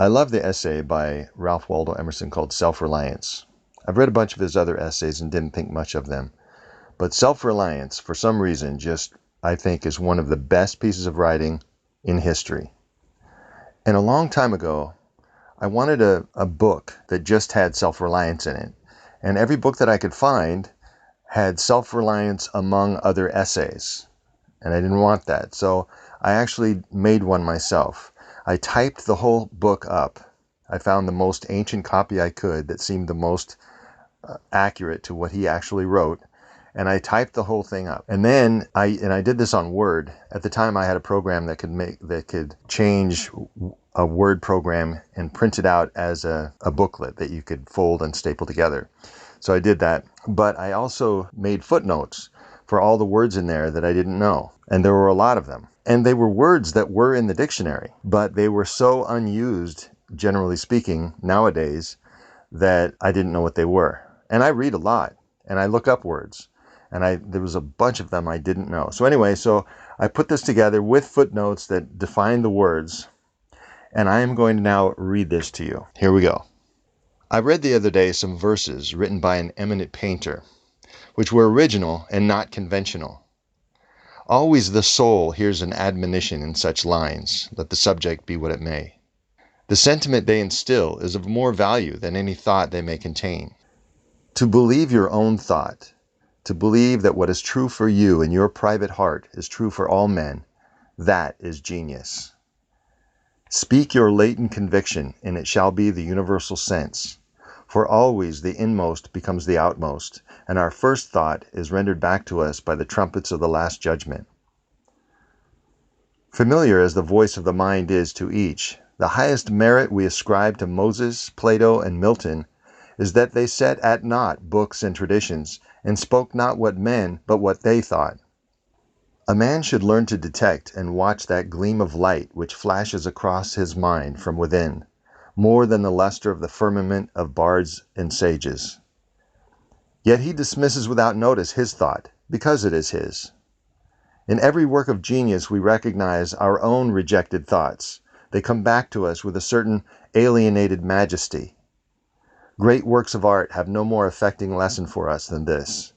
I love the essay by Ralph Waldo Emerson called Self-Reliance. I've read a bunch of his other essays and didn't think much of them. But Self-Reliance, for some reason, just I think is one of the best pieces of writing in history. And a long time ago, I wanted a book that just had self-reliance in it. And every book that I could find had self-reliance among other essays. And I didn't want that. So I actually made one myself. I typed the whole book up. I found the most ancient copy I could that seemed the most accurate to what he actually wrote. And I typed the whole thing up. And then I did this on Word. At the time I had a program that could change a Word program and print it out as a booklet that you could fold and staple together. So I did that. But I also made footnotes for all the words in there that I didn't know. And there were a lot of them. And they were words that were in the dictionary, but they were so unused, generally speaking, nowadays, that I didn't know what they were. And I read a lot, and I look up words. And there was a bunch of them I didn't know. So anyway, I put this together with footnotes that define the words. And I am going to now read this to you. Here we go. I read the other day some verses written by an eminent painter, which were original and not conventional. Always the soul hears an admonition in such lines, let the subject be what it may. The sentiment they instill is of more value than any thought they may contain. To believe your own thought, to believe that what is true for you in your private heart is true for all men, that is genius. Speak your latent conviction, and it shall be the universal sense. For always the inmost becomes the outmost, and our first thought is rendered back to us by the trumpets of the last judgment. Familiar as the voice of the mind is to each, the highest merit we ascribe to Moses, Plato, and Milton is that they set at naught books and traditions, and spoke not what men, but what they thought. A man should learn to detect and watch that gleam of light which flashes across his mind from within, more than the luster of the firmament of bards and sages. Yet he dismisses without notice his thought, because it is his. In every work of genius we recognize our own rejected thoughts. They come back to us with a certain alienated majesty. Great works of art have no more affecting lesson for us than this.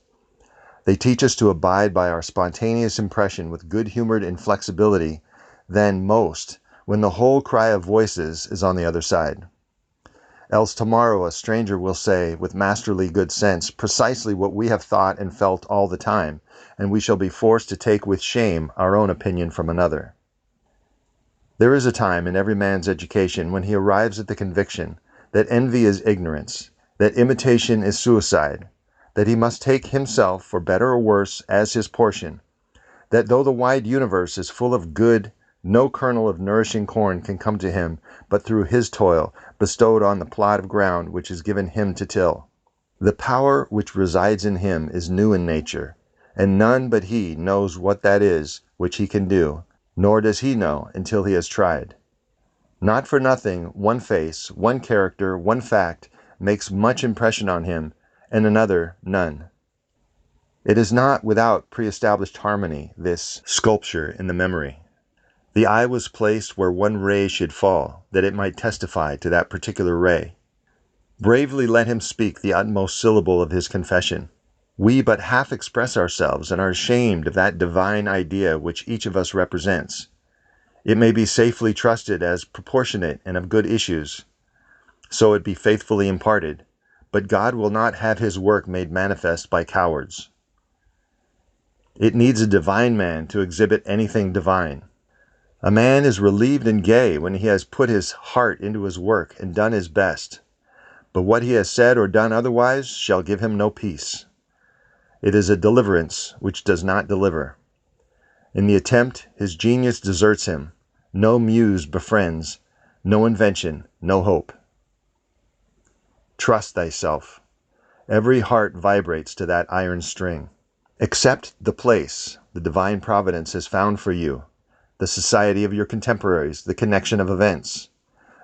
They teach us to abide by our spontaneous impression with good-humored inflexibility than most when the whole cry of voices is on the other side. Else tomorrow a stranger will say, with masterly good sense, precisely what we have thought and felt all the time, and we shall be forced to take with shame our own opinion from another. There is a time in every man's education when he arrives at the conviction that envy is ignorance, that imitation is suicide, that he must take himself, for better or worse, as his portion, that though the wide universe is full of good, no kernel of nourishing corn can come to him but through his toil, bestowed on the plot of ground which is given him to till. The power which resides in him is new in nature, and none but he knows what that is which he can do, nor does he know until he has tried. Not for nothing, one face, one character, one fact makes much impression on him, and another none. It is not without pre-established harmony, this sculpture in the memory. The eye was placed where one ray should fall, that it might testify to that particular ray. Bravely let him speak the utmost syllable of his confession. We but half express ourselves and are ashamed of that divine idea which each of us represents. It may be safely trusted as proportionate and of good issues, so it be faithfully imparted, but God will not have his work made manifest by cowards. It needs a divine man to exhibit anything divine. A man is relieved and gay when he has put his heart into his work and done his best, but what he has said or done otherwise shall give him no peace. It is a deliverance which does not deliver. In the attempt, his genius deserts him. No muse befriends, no invention, no hope. Trust thyself. Every heart vibrates to that iron string. Accept the place the divine providence has found for you, the society of your contemporaries, the connection of events.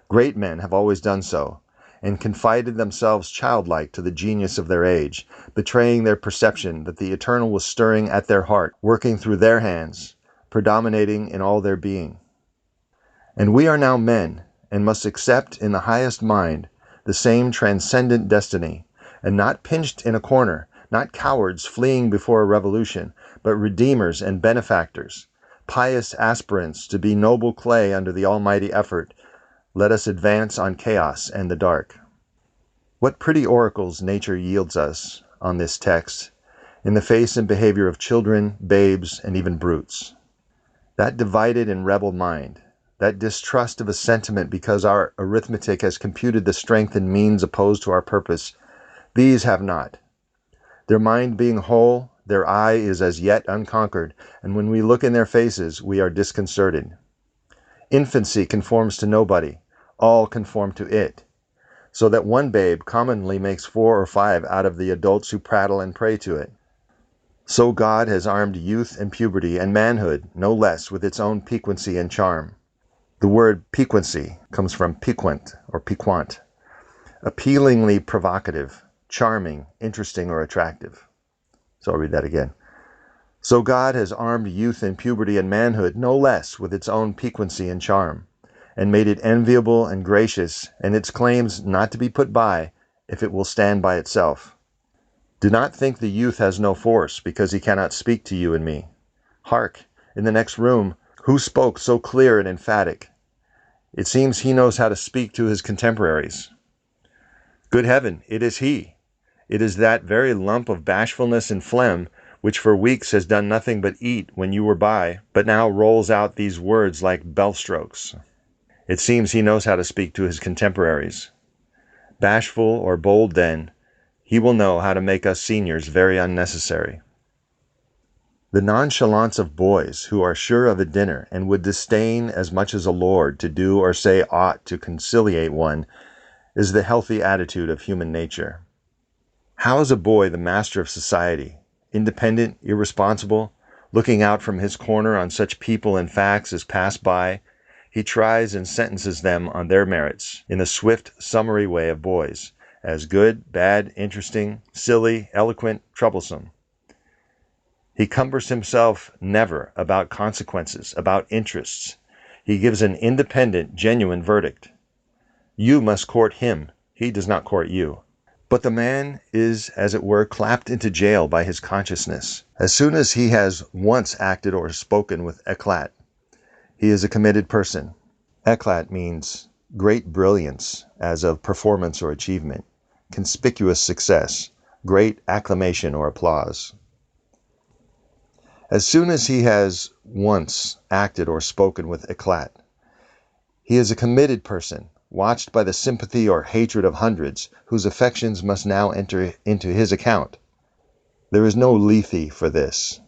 Great men have always done so, and confided themselves childlike to the genius of their age, betraying their perception that the eternal was stirring at their heart, working through their hands, predominating in all their being. And we are now men, and must accept in the highest mind the same transcendent destiny, and not pinched in a corner, not cowards fleeing before a revolution, but redeemers and benefactors, pious aspirants to be noble clay under the almighty effort, let us advance on chaos and the dark. What pretty oracles nature yields us on this text in the face and behavior of children, babes, and even brutes. That divided and rebel mind, that distrust of a sentiment because our arithmetic has computed the strength and means opposed to our purpose, these have not. Their mind being whole, their eye is as yet unconquered, and when we look in their faces, we are disconcerted. Infancy conforms to nobody, all conform to it, so that one babe commonly makes 4 or 5 out of the adults who prattle and pray to it. So God has armed youth and puberty and manhood no less with its own piquancy and charm. The word piquancy comes from piquant or piquant, appealingly provocative, charming, interesting, or attractive. So I'll read that again. So God has armed youth and puberty and manhood no less with its own piquancy and charm, and made it enviable and gracious, and its claims not to be put by if it will stand by itself. Do not think the youth has no force because he cannot speak to you and me. Hark, in the next room, who spoke so clear and emphatic? It seems he knows how to speak to his contemporaries. Good heaven, it is he. It is that very lump of bashfulness and phlegm which for weeks has done nothing but eat when you were by, but now rolls out these words like bell-strokes. It seems he knows how to speak to his contemporaries. Bashful or bold then, he will know how to make us seniors very unnecessary. The nonchalance of boys who are sure of a dinner and would disdain as much as a lord to do or say aught to conciliate one is the healthy attitude of human nature. How is a boy the master of society, independent, irresponsible, looking out from his corner on such people and facts as pass by? He tries and sentences them on their merits in the swift, summary way of boys, as good, bad, interesting, silly, eloquent, troublesome. He cumbers himself never about consequences, about interests. He gives an independent, genuine verdict. You must court him. He does not court you. But the man is, as it were, clapped into jail by his consciousness. As soon as he has once acted or spoken with éclat, he is a committed person. Éclat means great brilliance, as of performance or achievement, conspicuous success, great acclamation or applause. As soon as he has once acted or spoken with éclat, he is a committed person, watched by the sympathy or hatred of hundreds, whose affections must now enter into his account. There is no Lethe for this.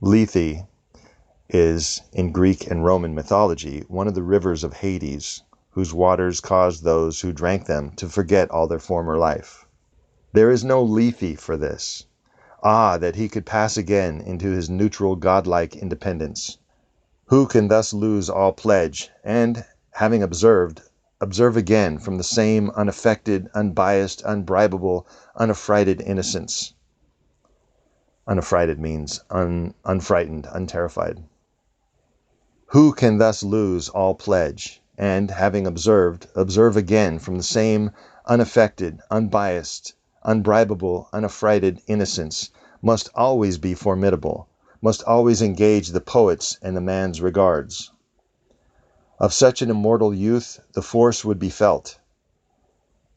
Lethe is, in Greek and Roman mythology, one of the rivers of Hades, whose waters caused those who drank them to forget all their former life. There is no Lethe for this. Ah, that he could pass again into his neutral, godlike independence. Who can thus lose all pledge, and, having observe again from the same unaffected, unbiased, unbribable, unaffrighted innocence? Unaffrighted means unfrightened, unterrified. Who can thus lose all pledge, and, having observe again from the same unaffected, unbiased, unbribable, unaffrighted innocence, must always be formidable, must always engage the poet's and the man's regards. Of such an immortal youth, the force would be felt.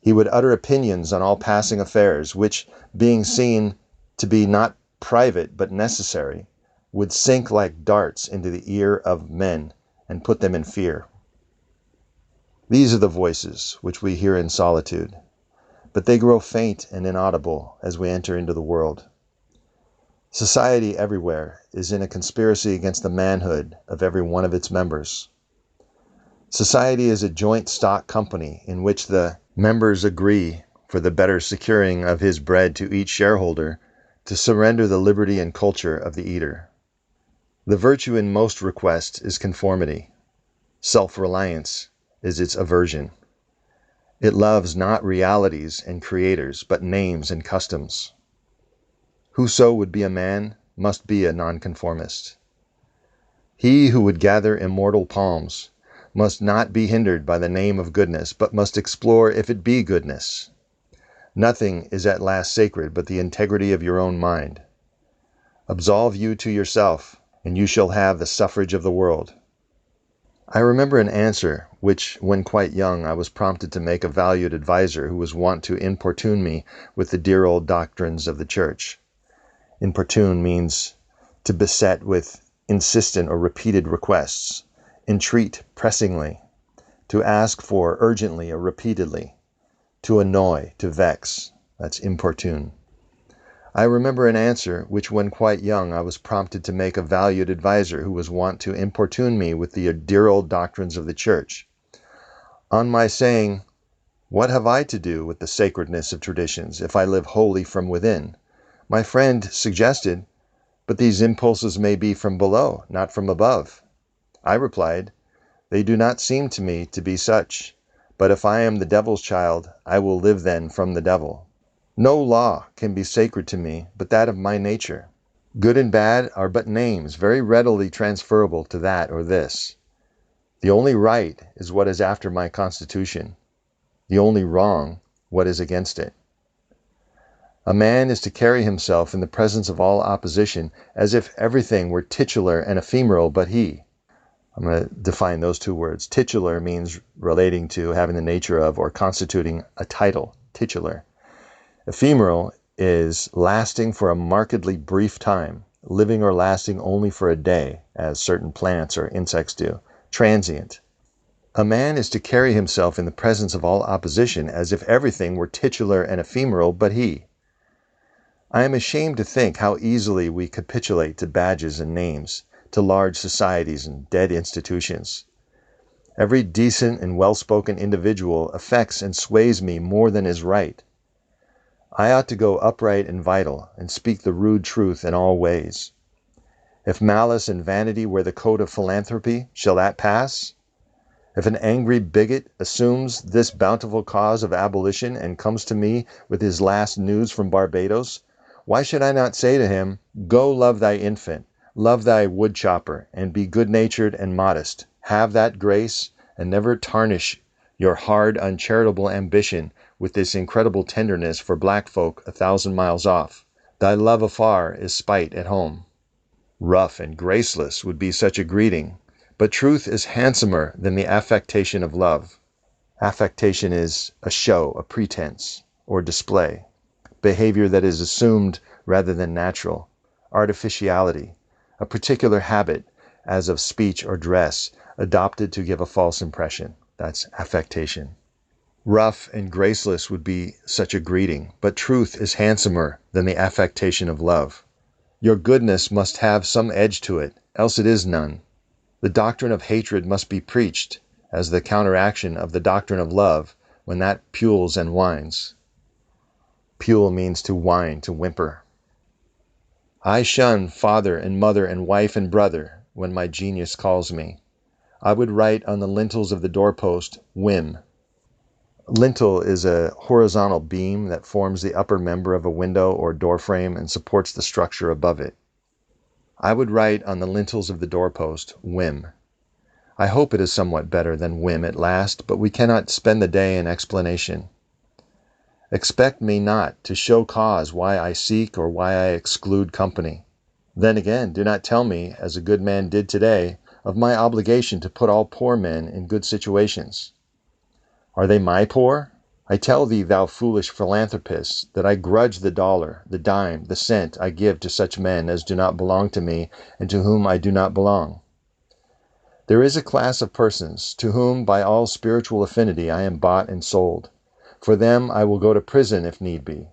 He would utter opinions on all passing affairs, which, being seen to be not private but necessary, would sink like darts into the ear of men and put them in fear. These are the voices which we hear in solitude, but they grow faint and inaudible as we enter into the world. Society everywhere is in a conspiracy against the manhood of every one of its members. Society is a joint stock company in which the members agree, for the better securing of his bread to each shareholder, to surrender the liberty and culture of the eater. The virtue in most request is conformity. Self-reliance is its aversion. It loves not realities and creators, but names and customs. Whoso would be a man must be a nonconformist. He who would gather immortal palms must not be hindered by the name of goodness, but must explore if it be goodness. Nothing is at last sacred but the integrity of your own mind. Absolve you to yourself, and you shall have the suffrage of the world. I remember an answer which, when quite young, I was prompted to make a valued adviser who was wont to importune me with the dear old doctrines of the Church. Importune means to beset with insistent or repeated requests, entreat pressingly, to ask for urgently or repeatedly, to annoy, to vex. That's importune. I remember an answer which, when quite young, I was prompted to make a valued adviser who was wont to importune me with the dear old doctrines of the Church. On my saying, "What have I to do with the sacredness of traditions if I live wholly from within?" my friend suggested, "But these impulses may be from below, not from above." I replied, "They do not seem to me to be such, but if I am the devil's child, I will live then from the devil. No law can be sacred to me but that of my nature. Good and bad are but names very readily transferable to that or this. The only right is what is after my constitution, the only wrong what is against it. A man is to carry himself in the presence of all opposition as if everything were titular and ephemeral but he." I'm going to define those two words. Titular means relating to, having the nature of, or constituting a title, titular. Ephemeral is lasting for a markedly brief time, living or lasting only for a day, as certain plants or insects do. Transient. A man is to carry himself in the presence of all opposition as if everything were titular and ephemeral but he. I am ashamed to think how easily we capitulate to badges and names, to large societies and dead institutions. Every decent and well-spoken individual affects and sways me more than is right. I ought to go upright and vital, and speak the rude truth in all ways. If malice and vanity wear the coat of philanthropy, shall that pass? If an angry bigot assumes this bountiful cause of abolition and comes to me with his last news from Barbados, why should I not say to him, "Go love thy infant, love thy wood-chopper, and be good-natured and modest. Have that grace, and never tarnish your hard, uncharitable ambition with this incredible tenderness for black folk 1,000 miles off. Thy love afar is spite at home." Rough and graceless would be such a greeting, but truth is handsomer than the affectation of love. Affectation is a show, a pretense, or display, behavior that is assumed rather than natural, artificiality, a particular habit, as of speech or dress, adopted to give a false impression. That's affectation. Rough and graceless would be such a greeting, but truth is handsomer than the affectation of love. Your goodness must have some edge to it, else it is none. The doctrine of hatred must be preached as the counteraction of the doctrine of love when that pules and whines. Pule means to whine, to whimper. I shun father and mother and wife and brother when my genius calls me. I would write on the lintels of the doorpost, whim. Lintel is a horizontal beam that forms the upper member of a window or door frame and supports the structure above it. I would write on the lintels of the doorpost, whim. I hope it is somewhat better than whim at last, but we cannot spend the day in explanation. Expect me not to show cause why I seek or why I exclude company. Then again, do not tell me, as a good man did today, of my obligation to put all poor men in good situations. Are they my poor? I tell thee, thou foolish philanthropist, that I grudge the dollar, the dime, the cent I give to such men as do not belong to me and to whom I do not belong. There is a class of persons to whom by all spiritual affinity I am bought and sold. For them I will go to prison if need be.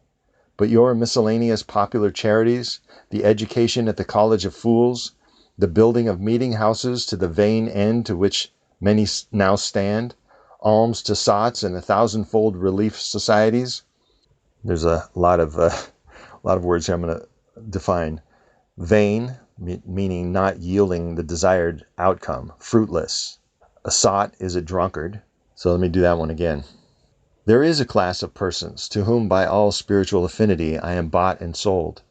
But your miscellaneous popular charities, the education at the College of Fools, the building of meeting houses to the vain end to which many now stand, alms to sots and 1,000-fold relief societies. There's a lot of words here I'm going to define. Vain, meaning not yielding the desired outcome. Fruitless. A sot is a drunkard. So let me do that one again. There is a class of persons to whom by all spiritual affinity I am bought and sold.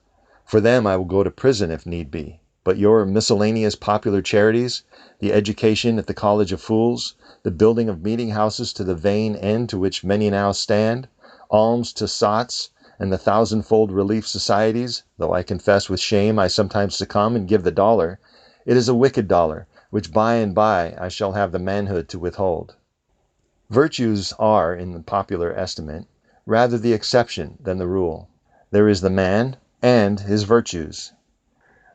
For them I will go to prison if need be. but your miscellaneous popular charities, the education at the College of Fools, the building of meeting houses to the vain end to which many now stand, alms to sots, and the thousandfold relief societies, though I confess with shame I sometimes succumb and give the dollar, it is a wicked dollar, which by and by I shall have the manhood to withhold. Virtues are, in the popular estimate, rather the exception than the rule. There is the man and his virtues.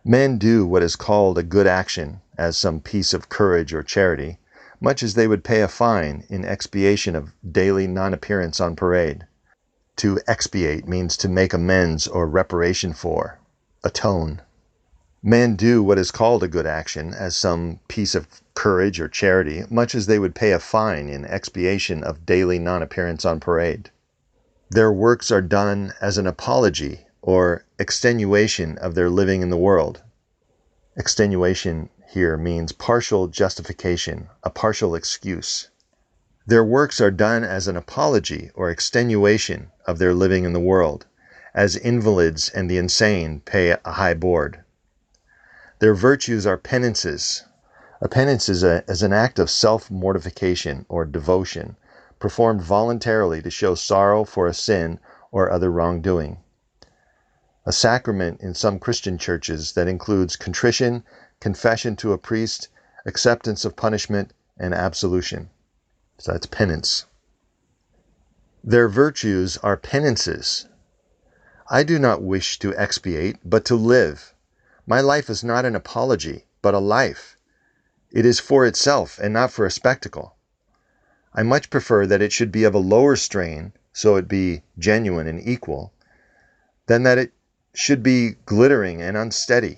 Men do what is called a good action, as some piece of courage or charity, much as they would pay a fine in expiation of daily non-appearance on parade. To expiate means to make amends or reparation for, atone. Men do what is called a good action, as some piece of courage or charity, much as they would pay a fine in expiation of daily non-appearance on parade. Their works are done as an apology or extenuation of their living in the world. Extenuation here means partial justification, a partial excuse. Their works are done as an apology or extenuation of their living in the world, as invalids and the insane pay a high board. Their virtues are penances. A penance is an act of self-mortification or devotion, performed voluntarily to show sorrow for a sin or other wrongdoing. A sacrament in some Christian churches that includes contrition, confession to a priest, acceptance of punishment, and absolution. So that's penance. Their virtues are penances. I do not wish to expiate, but to live. My life is not an apology, but a life. It is for itself and not for a spectacle. I much prefer that it should be of a lower strain, so it be genuine and equal, than that it should be glittering and unsteady.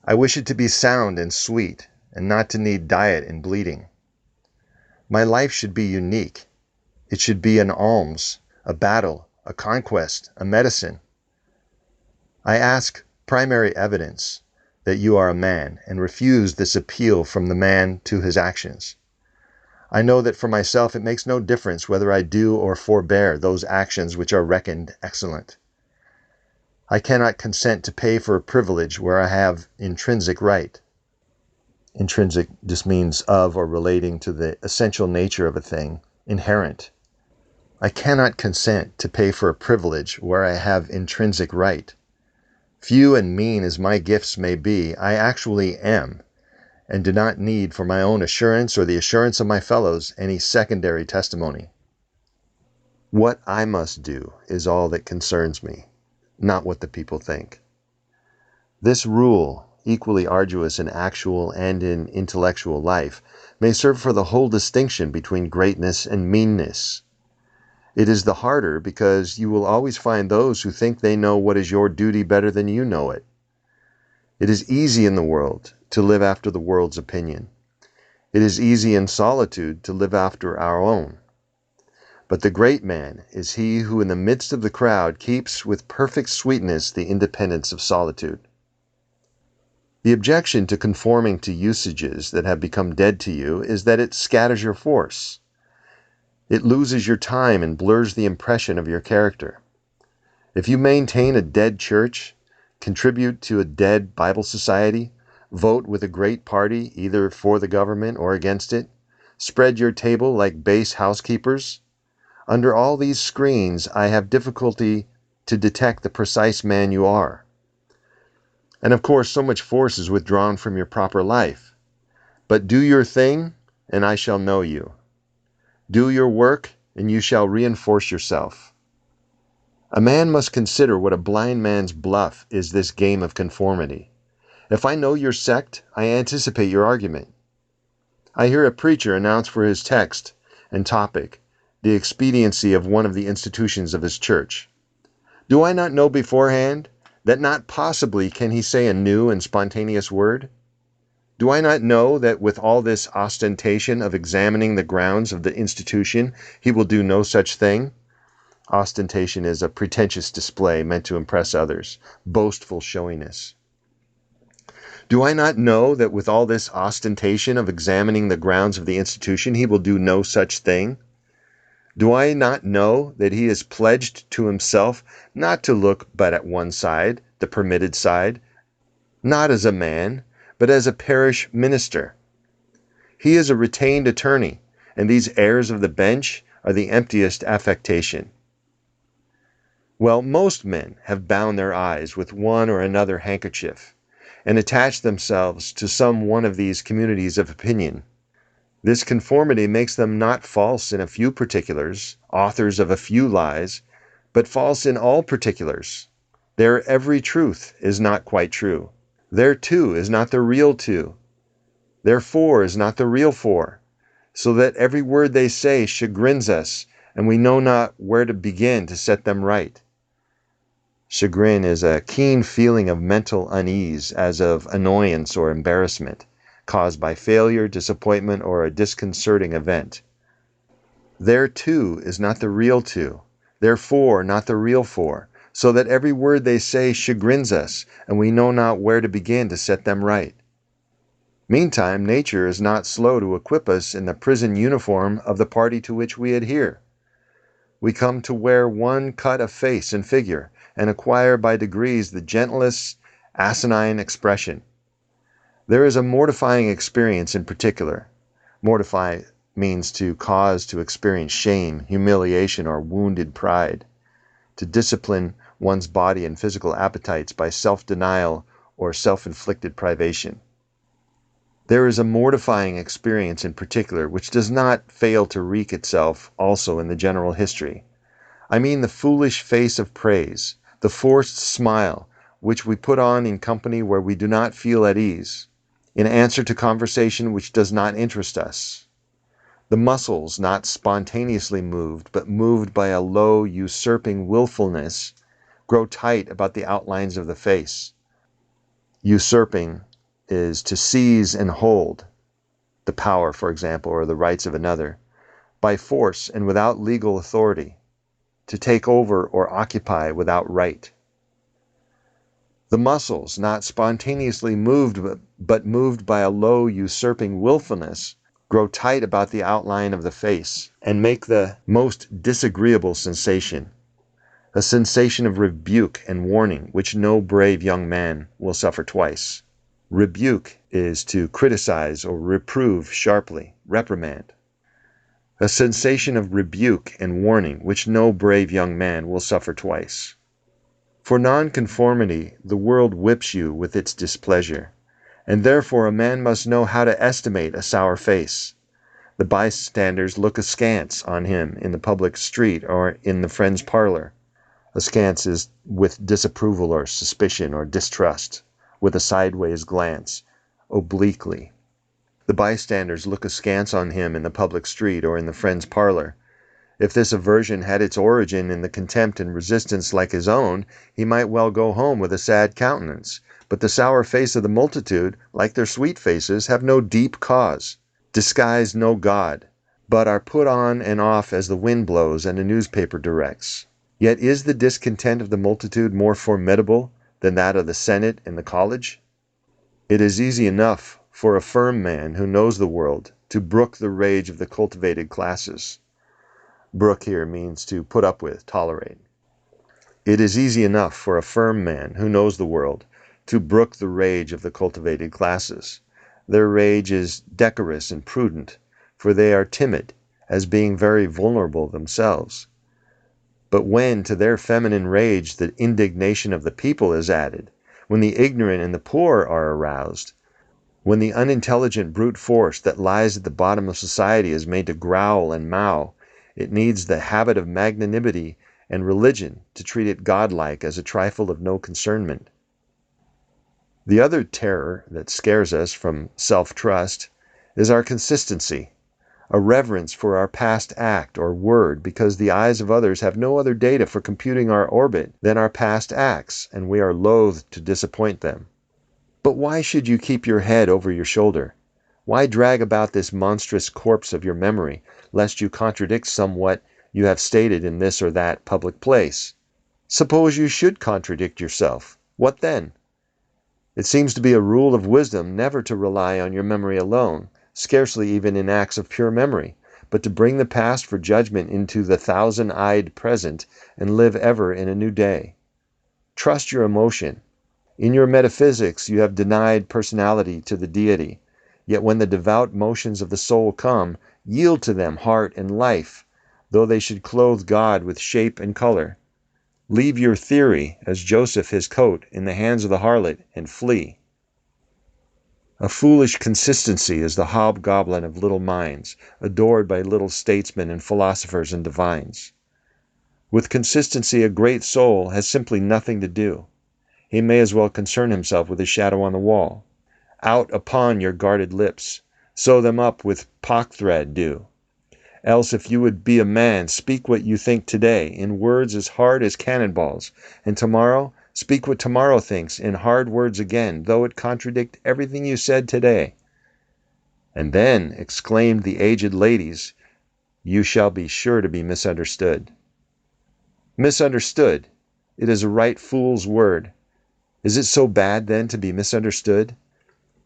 I wish it to be sound and sweet, and not to need diet and bleeding. My life should be unique. It should be an alms, a battle, a conquest, a medicine. I ask primary evidence that you are a man, and refuse this appeal from the man to his actions. I know that for myself it makes no difference whether I do or forbear those actions which are reckoned excellent. I cannot consent to pay for a privilege where I have intrinsic right. Intrinsic just means of or relating to the essential nature of a thing, inherent. I cannot consent to pay for a privilege where I have intrinsic right. Few and mean as my gifts may be, I actually am, and do not need for my own assurance or the assurance of my fellows any secondary testimony. What I must do is all that concerns me, not what the people think. This rule, equally arduous in actual and in intellectual life, may serve for the whole distinction between greatness and meanness. It is the harder because you will always find those who think they know what is your duty better than you know it. It is easy in the world to live after the world's opinion. It is easy in solitude to live after our own. But the great man is he who in the midst of the crowd keeps with perfect sweetness the independence of solitude. The objection to conforming to usages that have become dead to you is that it scatters your force. It loses your time and blurs the impression of your character. If you maintain a dead church, contribute to a dead Bible society, vote with a great party either for the government or against it, spread your table like base housekeepers, under all these screens I have difficulty to detect the precise man you are. And of course so much force is withdrawn from your proper life. But do your thing, and I shall know you. Do your work, and you shall reinforce yourself. A man must consider what a blind man's bluff is this game of conformity. If I know your sect, I anticipate your argument. I hear a preacher announce for his text and topic the expediency of one of the institutions of his church. Do I not know beforehand that not possibly can he say a new and spontaneous word? Do I not know that with all this ostentation of examining the grounds of the institution, he will do no such thing? Ostentation is a pretentious display meant to impress others, boastful showiness. Do I not know that with all this ostentation of examining the grounds of the institution, he will do no such thing? Do I not know that he is pledged to himself not to look but at one side, the permitted side, not as a man, but as a parish minister. He is a retained attorney, and these heirs of the bench are the emptiest affectation. Well, most men have bound their eyes with one or another handkerchief, and attached themselves to some one of these communities of opinion. This conformity makes them not false in a few particulars, authors of a few lies, but false in all particulars. Their every truth is not quite true. Their two is not the real two. Their four is not the real four, so that every word they say chagrins us, and we know not where to begin to set them right. Chagrin is a keen feeling of mental unease, as of annoyance or embarrassment, caused by failure, disappointment, or a disconcerting event. Their two is not the real two, their four not the real four, so that every word they say chagrins us, and we know not where to begin to set them right. Meantime, nature is not slow to equip us in the prison uniform of the party to which we adhere. We come to wear one cut of face and figure, and acquire by degrees the gentlest asinine expression. There is a mortifying experience in particular. Mortify means to cause to experience shame, humiliation, or wounded pride. To discipline one's body and physical appetites by self-denial or self-inflicted privation. There is a mortifying experience in particular which does not fail to wreak itself also in the general history. I mean the foolish face of praise, the forced smile which we put on in company where we do not feel at ease, in answer to conversation which does not interest us. The muscles not spontaneously moved, but moved by a low, usurping willfulness, grow tight about the outlines of the face. Usurping is to seize and hold the power, for example, or the rights of another, by force and without legal authority, to take over or occupy without right. The muscles, not spontaneously moved, but moved by a low, usurping willfulness, grow tight about the outline of the face, and make the most disagreeable sensation, a sensation of rebuke and warning, which no brave young man will suffer twice. Rebuke is to criticize or reprove sharply, reprimand. A sensation of rebuke and warning which no brave young man will suffer twice. For nonconformity, the world whips you with its displeasure, and therefore a man must know how to estimate a sour face. The bystanders look askance on him in the public street or in the friend's parlor. Askance is with disapproval or suspicion or distrust, with a sideways glance, obliquely. The bystanders look askance on him in the public street or in the friend's parlor. If this aversion had its origin in the contempt and resistance like his own, he might well go home with a sad countenance. But the sour face of the multitude, like their sweet faces, have no deep cause, disguise no God, but are put on and off as the wind blows and a newspaper directs. Yet is the discontent of the multitude more formidable than that of the Senate and the college? It is easy enough for a firm man who knows the world to brook the rage of the cultivated classes. Brook here means to put up with, tolerate. It is easy enough for a firm man who knows the world to brook the rage of the cultivated classes. Their rage is decorous and prudent, for they are timid, as being very vulnerable themselves. But when to their feminine rage the indignation of the people is added, when the ignorant and the poor are aroused, when the unintelligent brute force that lies at the bottom of society is made to growl and mow, it needs the habit of magnanimity and religion to treat it godlike as a trifle of no concernment. The other terror that scares us from self-trust is our consistency, a reverence for our past act or word, because the eyes of others have no other data for computing our orbit than our past acts, and we are loath to disappoint them. But why should you keep your head over your shoulder? Why drag about this monstrous corpse of your memory, lest you contradict somewhat you have stated in this or that public place? Suppose you should contradict yourself, what then? It seems to be a rule of wisdom never to rely on your memory alone, scarcely even in acts of pure memory, but to bring the past for judgment into the thousand-eyed present and live ever in a new day. Trust your emotion. In your metaphysics, you have denied personality to the deity. Yet when the devout motions of the soul come, yield to them heart and life, though they should clothe God with shape and color. Leave your theory, as Joseph his coat, in the hands of the harlot, and flee. A foolish consistency is the hobgoblin of little minds, adored by little statesmen and philosophers and divines. With consistency, a great soul has simply nothing to do. He may as well concern himself with his shadow on the wall. Out upon your guarded lips, sew them up with packthread do. Else, if you would be a man, speak what you think today, in words as hard as cannonballs, and tomorrow, speak what tomorrow thinks, in hard words again, though it contradict everything you said today. And then, exclaimed the aged ladies, you shall be sure to be misunderstood. Misunderstood! It is a right fool's word. Is it so bad, then, to be misunderstood?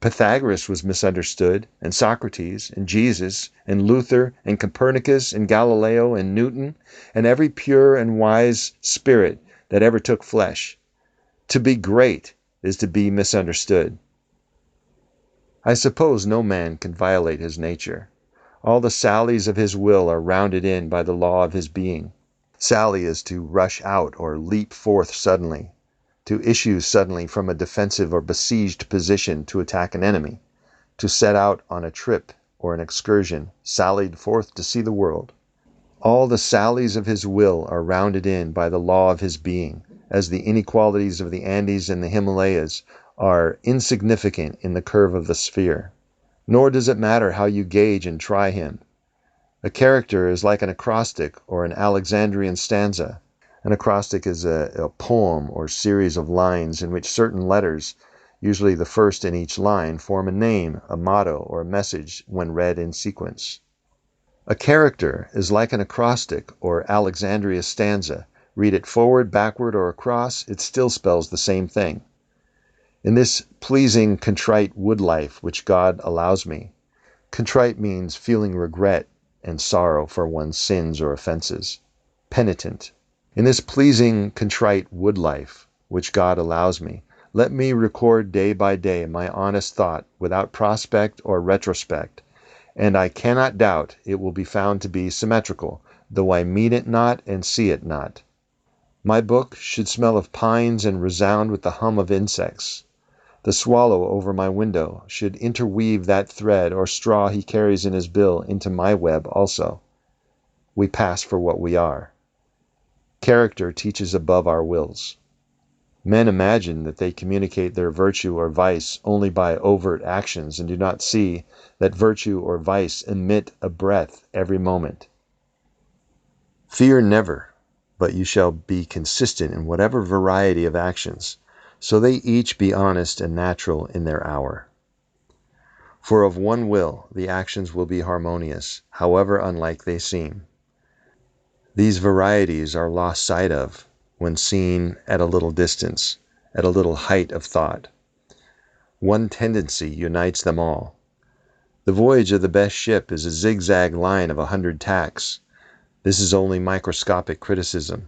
Pythagoras was misunderstood, and Socrates, and Jesus, and Luther, and Copernicus, and Galileo, and Newton, and every pure and wise spirit that ever took flesh. To be great is to be misunderstood. I suppose no man can violate his nature. All the sallies of his will are rounded in by the law of his being. Sally is to rush out or leap forth suddenly, to issue suddenly from a defensive or besieged position to attack an enemy, to set out on a trip or an excursion, sallied forth to see the world. All the sallies of his will are rounded in by the law of his being, as the inequalities of the Andes and the Himalayas are insignificant in the curve of the sphere. Nor does it matter how you gauge and try him. A character is like an acrostic or an Alexandrian stanza. An acrostic is a poem or series of lines in which certain letters, usually the first in each line, form a name, a motto, or a message when read in sequence. A character is like an acrostic or Alexandria stanza. Read it forward, backward, or across, it still spells the same thing. In this pleasing, contrite wood life which God allows me, contrite means feeling regret and sorrow for one's sins or offenses. Penitent. In this pleasing, contrite wood life which God allows me, let me record day by day my honest thought without prospect or retrospect, and I cannot doubt it will be found to be symmetrical, though I mean it not and see it not. My book should smell of pines and resound with the hum of insects. The swallow over my window should interweave that thread or straw he carries in his bill into my web also. We pass for what we are. Character teaches above our wills. Men imagine that they communicate their virtue or vice only by overt actions and do not see that virtue or vice emit a breath every moment. Fear never, but you shall be consistent in whatever variety of actions, so they each be honest and natural in their hour. For of one will the actions will be harmonious, however unlike they seem. These varieties are lost sight of when seen at a little distance, at a little height of thought. One tendency unites them all. The voyage of the best ship is a zigzag line of 100 tacks. This is only microscopic criticism.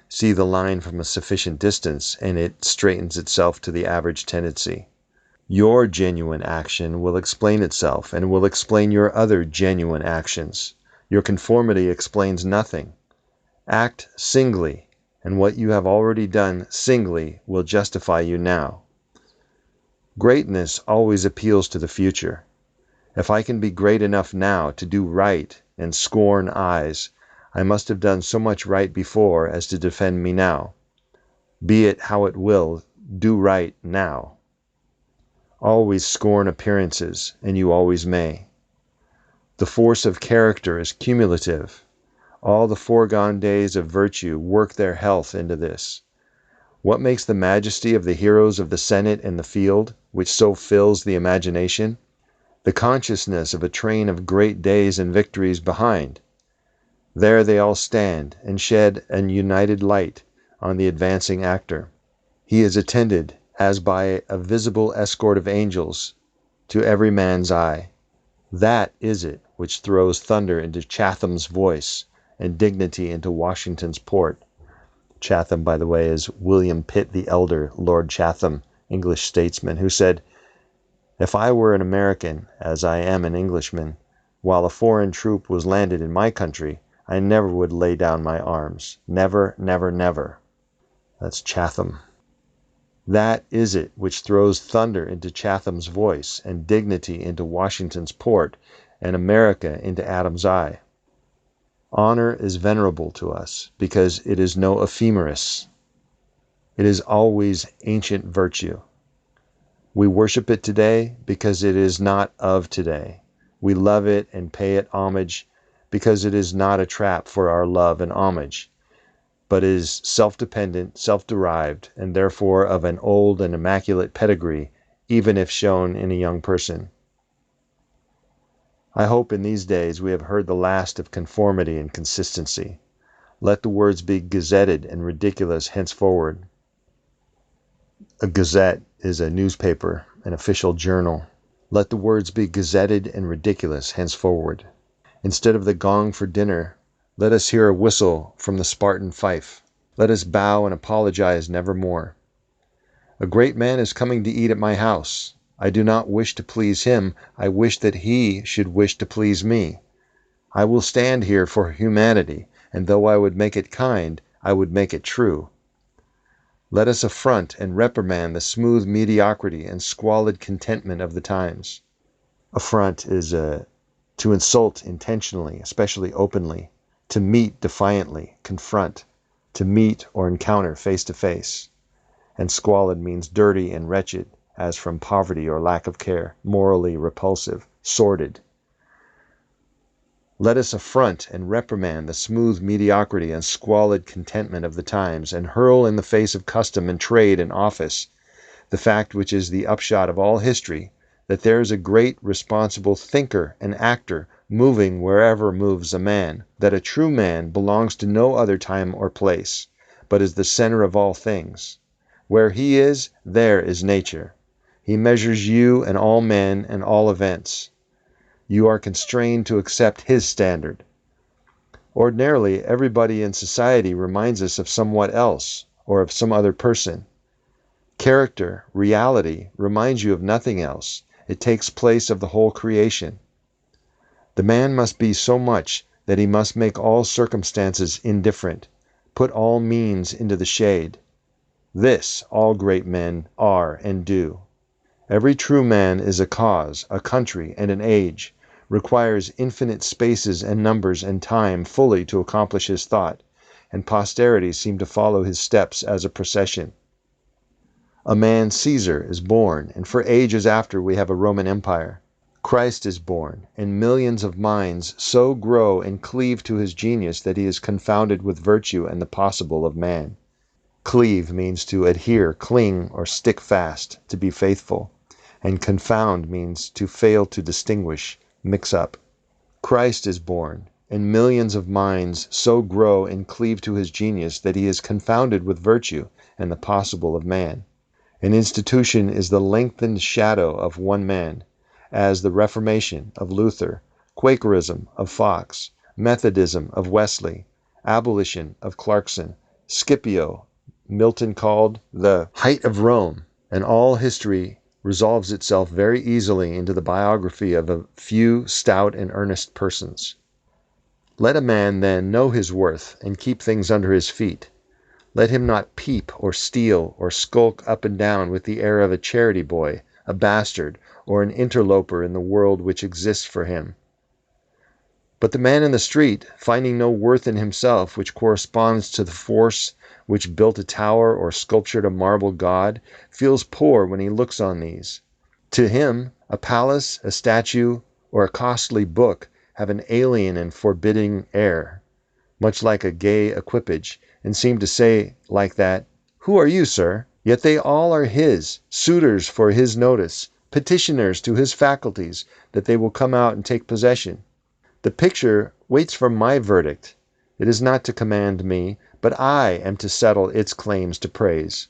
See the line from a sufficient distance, and it straightens itself to the average tendency. Your genuine action will explain itself, and will explain your other genuine actions. Your conformity explains nothing. Act singly, and what you have already done singly will justify you now. Greatness always appeals to the future. If I can be great enough now to do right and scorn eyes, I must have done so much right before as to defend me now. Be it how it will, do right now. Always scorn appearances, and you always may. The force of character is cumulative. All the foregone days of virtue work their health into this. What makes the majesty of the heroes of the Senate and the field, which so fills the imagination? The consciousness of a train of great days and victories behind. There they all stand and shed an united light on the advancing actor. He is attended, as by a visible escort of angels, to every man's eye. That is it which throws thunder into Chatham's voice and dignity into Washington's port. Chatham, by the way, is William Pitt the Elder, Lord Chatham, English statesman, who said, "If I were an American, as I am an Englishman, while a foreign troop was landed in my country, I never would lay down my arms. Never, never, never." That's Chatham. That is it which throws thunder into Chatham's voice, and dignity into Washington's port, and America into Adam's eye. Honor is venerable to us because it is no ephemeris. It is always ancient virtue. We worship it today because it is not of today. We love it and pay it homage because it is not a trap for our love and homage, but is self-dependent, self-derived, and therefore of an old and immaculate pedigree, even if shown in a young person. I hope in these days we have heard the last of conformity and consistency. Let the words be gazetted and ridiculous henceforward. A gazette is a newspaper, an official journal. Let the words be gazetted and ridiculous henceforward. Instead of the gong for dinner, let us hear a whistle from the Spartan fife. Let us bow and apologize nevermore. A great man is coming to eat at my house. I do not wish to please him. I wish that he should wish to please me. I will stand here for humanity, and though I would make it kind, I would make it true. Let us affront and reprimand the smooth mediocrity and squalid contentment of the times. Affront is to insult intentionally, especially openly, to meet defiantly, confront, to meet or encounter face to face. And squalid means dirty and wretched, as from poverty or lack of care, morally repulsive, sordid. Let us affront and reprimand the smooth mediocrity and squalid contentment of the times, and hurl in the face of custom and trade and office the fact which is the upshot of all history, that there is a great responsible thinker and actor moving wherever moves a man, that a true man belongs to no other time or place, but is the center of all things. Where he is, there is nature. He measures you and all men and all events. You are constrained to accept his standard. Ordinarily, everybody in society reminds us of somewhat else, or of some other person. Character, reality, reminds you of nothing else. It takes place of the whole creation. The man must be so much that he must make all circumstances indifferent, put all means into the shade. This all great men are and do. Every true man is a cause, a country, and an age, requires infinite spaces and numbers and time fully to accomplish his thought, and posterity seem to follow his steps as a procession. A man Caesar is born, and for ages after we have a Roman Empire. Christ is born, and millions of minds so grow and cleave to his genius that he is confounded with virtue and the possible of man. Cleave means to adhere, cling, or stick fast, to be faithful, and confound means to fail to distinguish, mix up. Christ is born, and millions of minds so grow and cleave to his genius that he is confounded with virtue and the possible of man. An institution is the lengthened shadow of one man, as the Reformation of Luther, Quakerism of Fox, Methodism of Wesley, abolition of Clarkson, Scipio, Milton called the height of Rome, and all history resolves itself very easily into the biography of a few stout and earnest persons. Let a man then know his worth and keep things under his feet. Let him not peep or steal or skulk up and down with the air of a charity boy, a bastard, or an interloper in the world which exists for him. But the man in the street, finding no worth in himself which corresponds to the force which built a tower or sculptured a marble god, feels poor when he looks on these. To him, a palace, a statue, or a costly book have an alien and forbidding air, much like a gay equipage, and seem to say like that, "Who are you, sir?" Yet they all are his, suitors for his notice, petitioners to his faculties that they will come out and take possession. The picture waits for my verdict. It is not to command me, but I am to settle its claims to praise.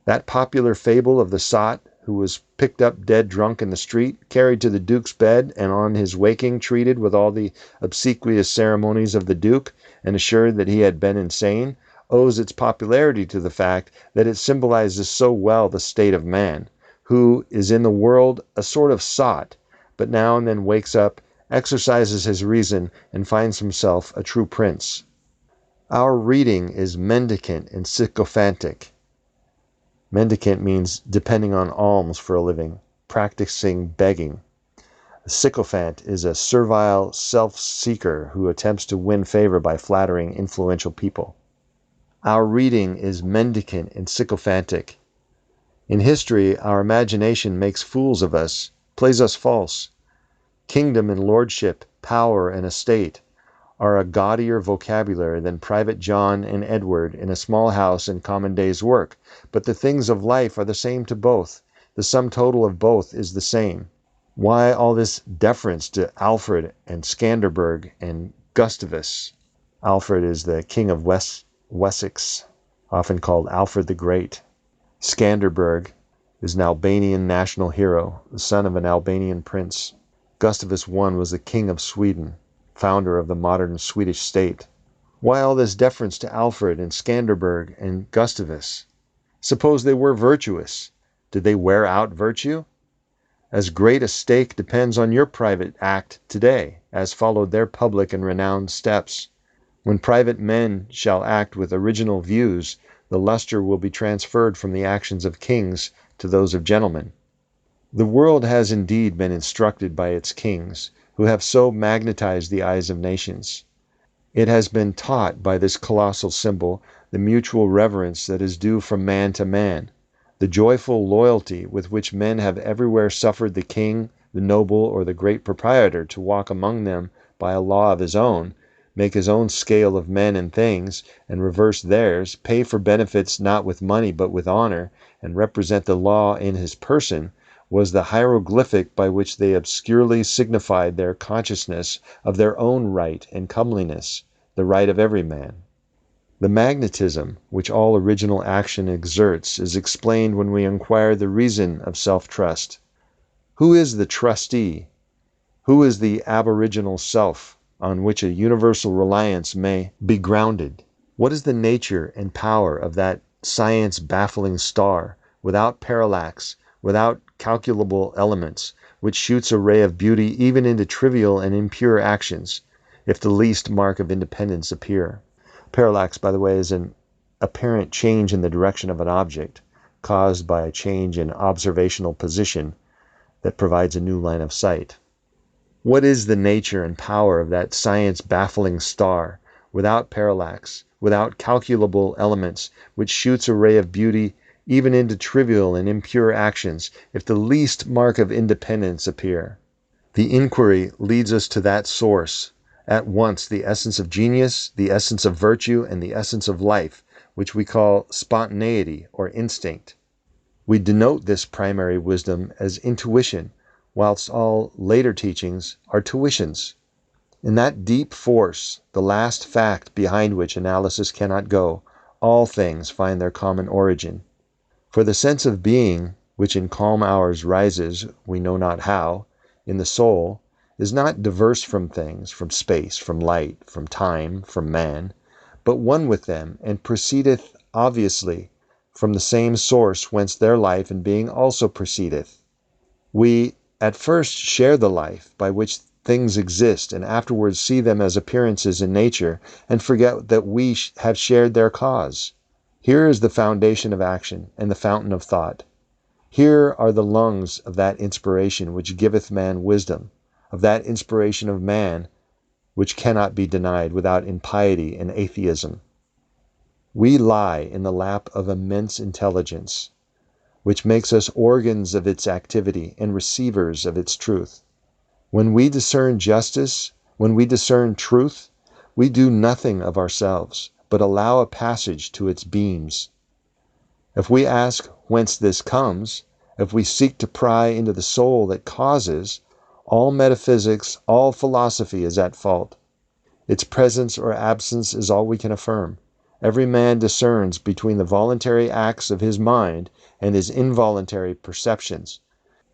That popular fable of the sot who was picked up dead drunk in the street, carried to the Duke's bed, and on his waking treated with all the obsequious ceremonies of the Duke, and assured that he had been insane, owes its popularity to the fact that it symbolizes so well the state of man, who is in the world a sort of sot, but now and then wakes up, exercises his reason, and finds himself a true prince. Our reading is mendicant and sycophantic. Mendicant means depending on alms for a living, practicing begging. A sycophant is a servile self-seeker who attempts to win favor by flattering influential people. Our reading is mendicant and sycophantic. In history, our imagination makes fools of us, plays us false. Kingdom and lordship, power and estate are a gaudier vocabulary than Private John and Edward in a small house and common day's work, but the things of life are the same to both. The sum total of both is the same. Why all this deference to Alfred and Scanderbeg and Gustavus? Alfred is the king of Wessex, often called Alfred the Great. Scanderbeg is an Albanian national hero, the son of an Albanian prince. Gustavus I was the king of Sweden, founder of the modern Swedish state. Why all this deference to Alfred and Scanderbeg and Gustavus? Suppose they were virtuous. Did they wear out virtue? As great a stake depends on your private act today, as followed their public and renowned steps. When private men shall act with original views, the luster will be transferred from the actions of kings to those of gentlemen. The world has indeed been instructed by its kings, who have so magnetized the eyes of nations. It has been taught by this colossal symbol the mutual reverence that is due from man to man, the joyful loyalty with which men have everywhere suffered the king, the noble, or the great proprietor to walk among them by a law of his own, make his own scale of men and things, and reverse theirs, pay for benefits not with money but with honor, and represent the law in his person, was the hieroglyphic by which they obscurely signified their consciousness of their own right and comeliness, the right of every man. The magnetism which all original action exerts is explained when we inquire the reason of self-trust. Who is the trustee? Who is the aboriginal self on which a universal reliance may be grounded? What is the nature and power of that science-baffling star, without parallax, without calculable elements, which shoots a ray of beauty even into trivial and impure actions, if the least mark of independence appear? Parallax, by the way, is an apparent change in the direction of an object, caused by a change in observational position that provides a new line of sight. What is the nature and power of that science-baffling star, without parallax, without calculable elements, which shoots a ray of beauty even into trivial and impure actions, if the least mark of independence appear? The inquiry leads us to that source, at once the essence of genius, the essence of virtue, and the essence of life, which we call spontaneity or instinct. We denote this primary wisdom as intuition, whilst all later teachings are tuitions. In that deep force, the last fact behind which analysis cannot go, all things find their common origin. For the sense of being, which in calm hours rises, we know not how, in the soul, is not diverse from things, from space, from light, from time, from man, but one with them, and proceedeth obviously from the same source whence their life and being also proceedeth. We at first share the life by which things exist, and afterwards see them as appearances in nature, and forget that we have shared their cause. Here is the foundation of action, and the fountain of thought. Here are the lungs of that inspiration which giveth man wisdom, of that inspiration of man which cannot be denied without impiety and atheism. We lie in the lap of immense intelligence, which makes us organs of its activity and receivers of its truth. When we discern justice, when we discern truth, we do nothing of ourselves, but allow a passage to its beams. If we ask whence this comes, if we seek to pry into the soul that causes, all metaphysics, all philosophy is at fault. Its presence or absence is all we can affirm. Every man discerns between the voluntary acts of his mind and his involuntary perceptions.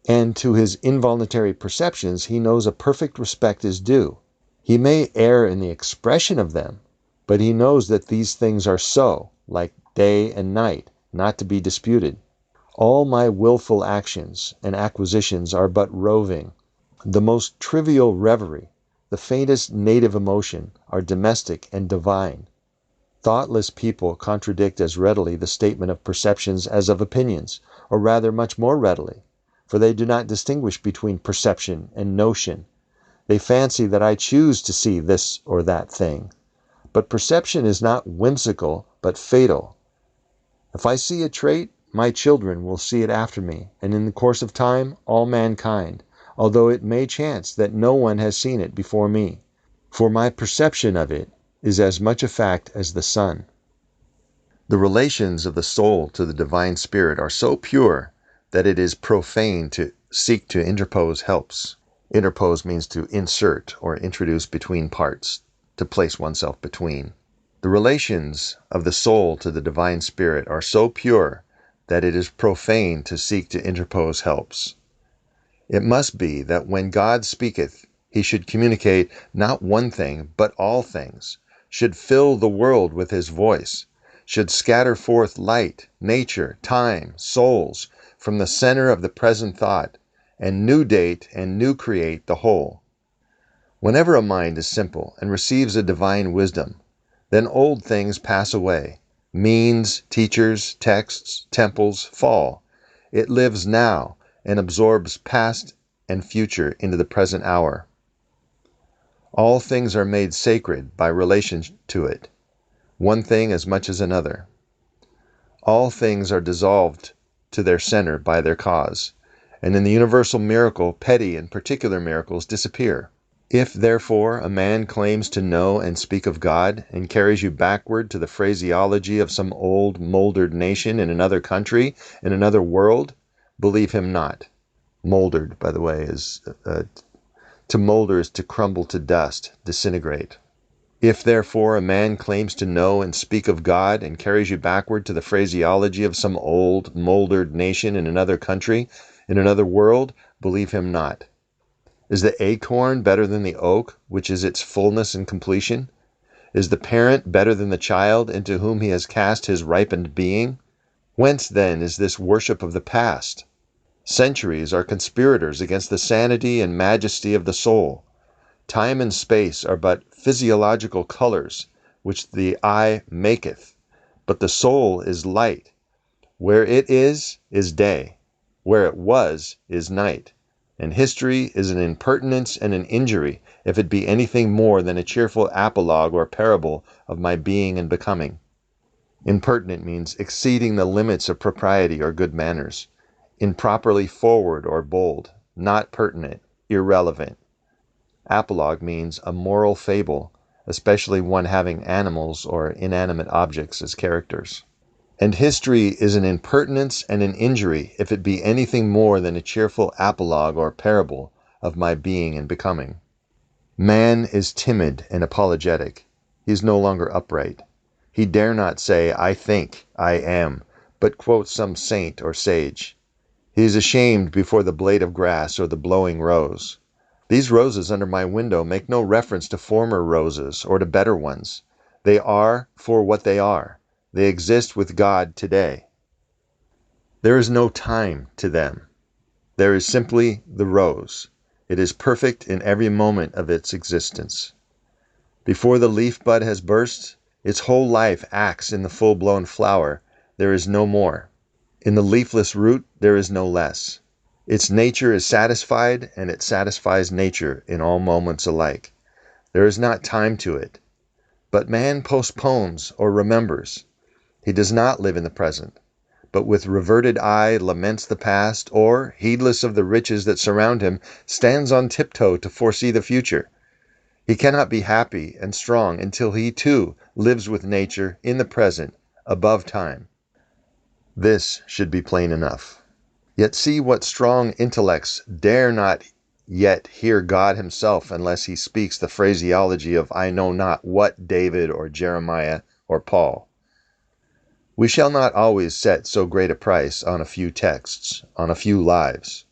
And to his involuntary perceptions he knows a perfect respect is due. He may err in the expression of them, But he knows that these things are so, like day and night, not to be disputed. All my willful actions and acquisitions are but roving. The most trivial reverie, the faintest native emotion, are domestic and divine. Thoughtless people contradict as readily the statement of perceptions as of opinions, or rather much more readily, for they do not distinguish between perception and notion. They fancy that I choose to see this or that thing. But perception is not whimsical, but fatal. If I see a trait, my children will see it after me, and in the course of time, all mankind, although it may chance that no one has seen it before me. For my perception of it is as much a fact as the sun. The relations of the soul to the divine spirit are so pure that it is profane to seek to interpose helps. Interpose means to insert or introduce between parts, to place oneself between. The relations of the soul to the divine spirit are so pure that it is profane to seek to interpose helps. It must be that when God speaketh, he should communicate not one thing, but all things, should fill the world with his voice, should scatter forth light, nature, time, souls, from the center of the present thought, and new date and new create the whole. Whenever a mind is simple and receives a divine wisdom, then old things pass away. Means, teachers, texts, temples fall. It lives now and absorbs past and future into the present hour. All things are made sacred by relation to it, one thing as much as another. All things are dissolved to their center by their cause, and in the universal miracle, petty and particular miracles disappear. If, therefore, a man claims to know and speak of God, and carries you backward to the phraseology of some old, mouldered nation in another country, in another world, believe him not. Mouldered, by the way, is to moulder is to crumble to dust, disintegrate. If, therefore, a man claims to know and speak of God, and carries you backward to the phraseology of some old, mouldered nation in another country, in another world, believe him not. Is the acorn better than the oak, which is its fullness and completion? Is the parent better than the child into whom he has cast his ripened being? Whence, then, is this worship of the past? Centuries are conspirators against the sanity and majesty of the soul. Time and space are but physiological colors, which the eye maketh, but the soul is light. Where it is day. Where it was, is night. And history is an impertinence and an injury, if it be anything more than a cheerful apologue or parable of my being and becoming. Impertinent means exceeding the limits of propriety or good manners, improperly forward or bold, not pertinent, irrelevant. Apologue means a moral fable, especially one having animals or inanimate objects as characters. And history is an impertinence and an injury if it be anything more than a cheerful apologue or parable of my being and becoming. Man is timid and apologetic. He is no longer upright. He dare not say, I think, I am, but quotes some saint or sage. He is ashamed before the blade of grass or the blowing rose. These roses under my window make no reference to former roses or to better ones. They are for what they are. They exist with God today. There is no time to them. There is simply the rose. It is perfect in every moment of its existence. Before the leaf bud has burst, its whole life acts in the full-blown flower. There is no more. In the leafless root, there is no less. Its nature is satisfied, and it satisfies nature in all moments alike. There is not time to it. But man postpones or remembers. He does not live in the present, but with reverted eye laments the past, or, heedless of the riches that surround him, stands on tiptoe to foresee the future. He cannot be happy and strong until he, too, lives with nature in the present, above time. This should be plain enough. Yet see what strong intellects dare not yet hear God himself unless he speaks the phraseology of I know not what David or Jeremiah or Paul. We shall not always set so great a price on a few texts, on a few lives.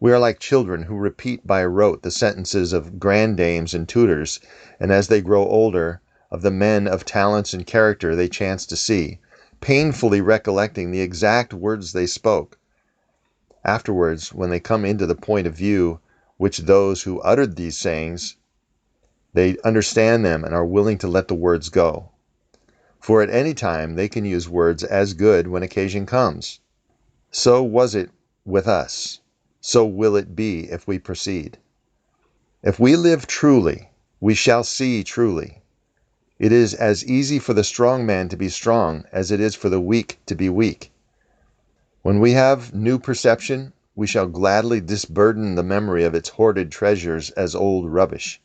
We are like children who repeat by rote the sentences of grandames and tutors, and as they grow older, of the men of talents and character they chance to see, painfully recollecting the exact words they spoke. Afterwards, when they come into the point of view which those who uttered these sayings, they understand them and are willing to let the words go. For at any time they can use words as good when occasion comes. So was it with us. So will it be if we proceed. If we live truly, we shall see truly. It is as easy for the strong man to be strong as it is for the weak to be weak. When we have new perception, we shall gladly disburden the memory of its hoarded treasures as old rubbish.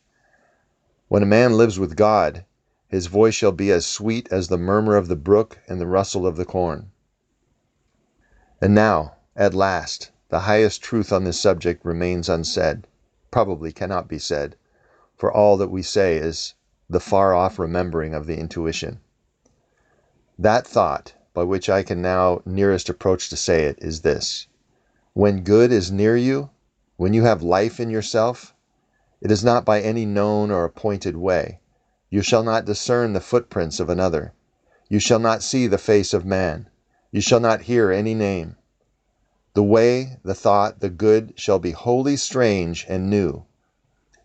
When a man lives with God, his voice shall be as sweet as the murmur of the brook and the rustle of the corn. And now, at last, the highest truth on this subject remains unsaid, probably cannot be said, for all that we say is the far-off remembering of the intuition. That thought, by which I can now nearest approach to say it, is this: when good is near you, when you have life in yourself, it is not by any known or appointed way. You shall not discern the footprints of another. You shall not see the face of man. You shall not hear any name. The way, the thought, the good shall be wholly strange and new.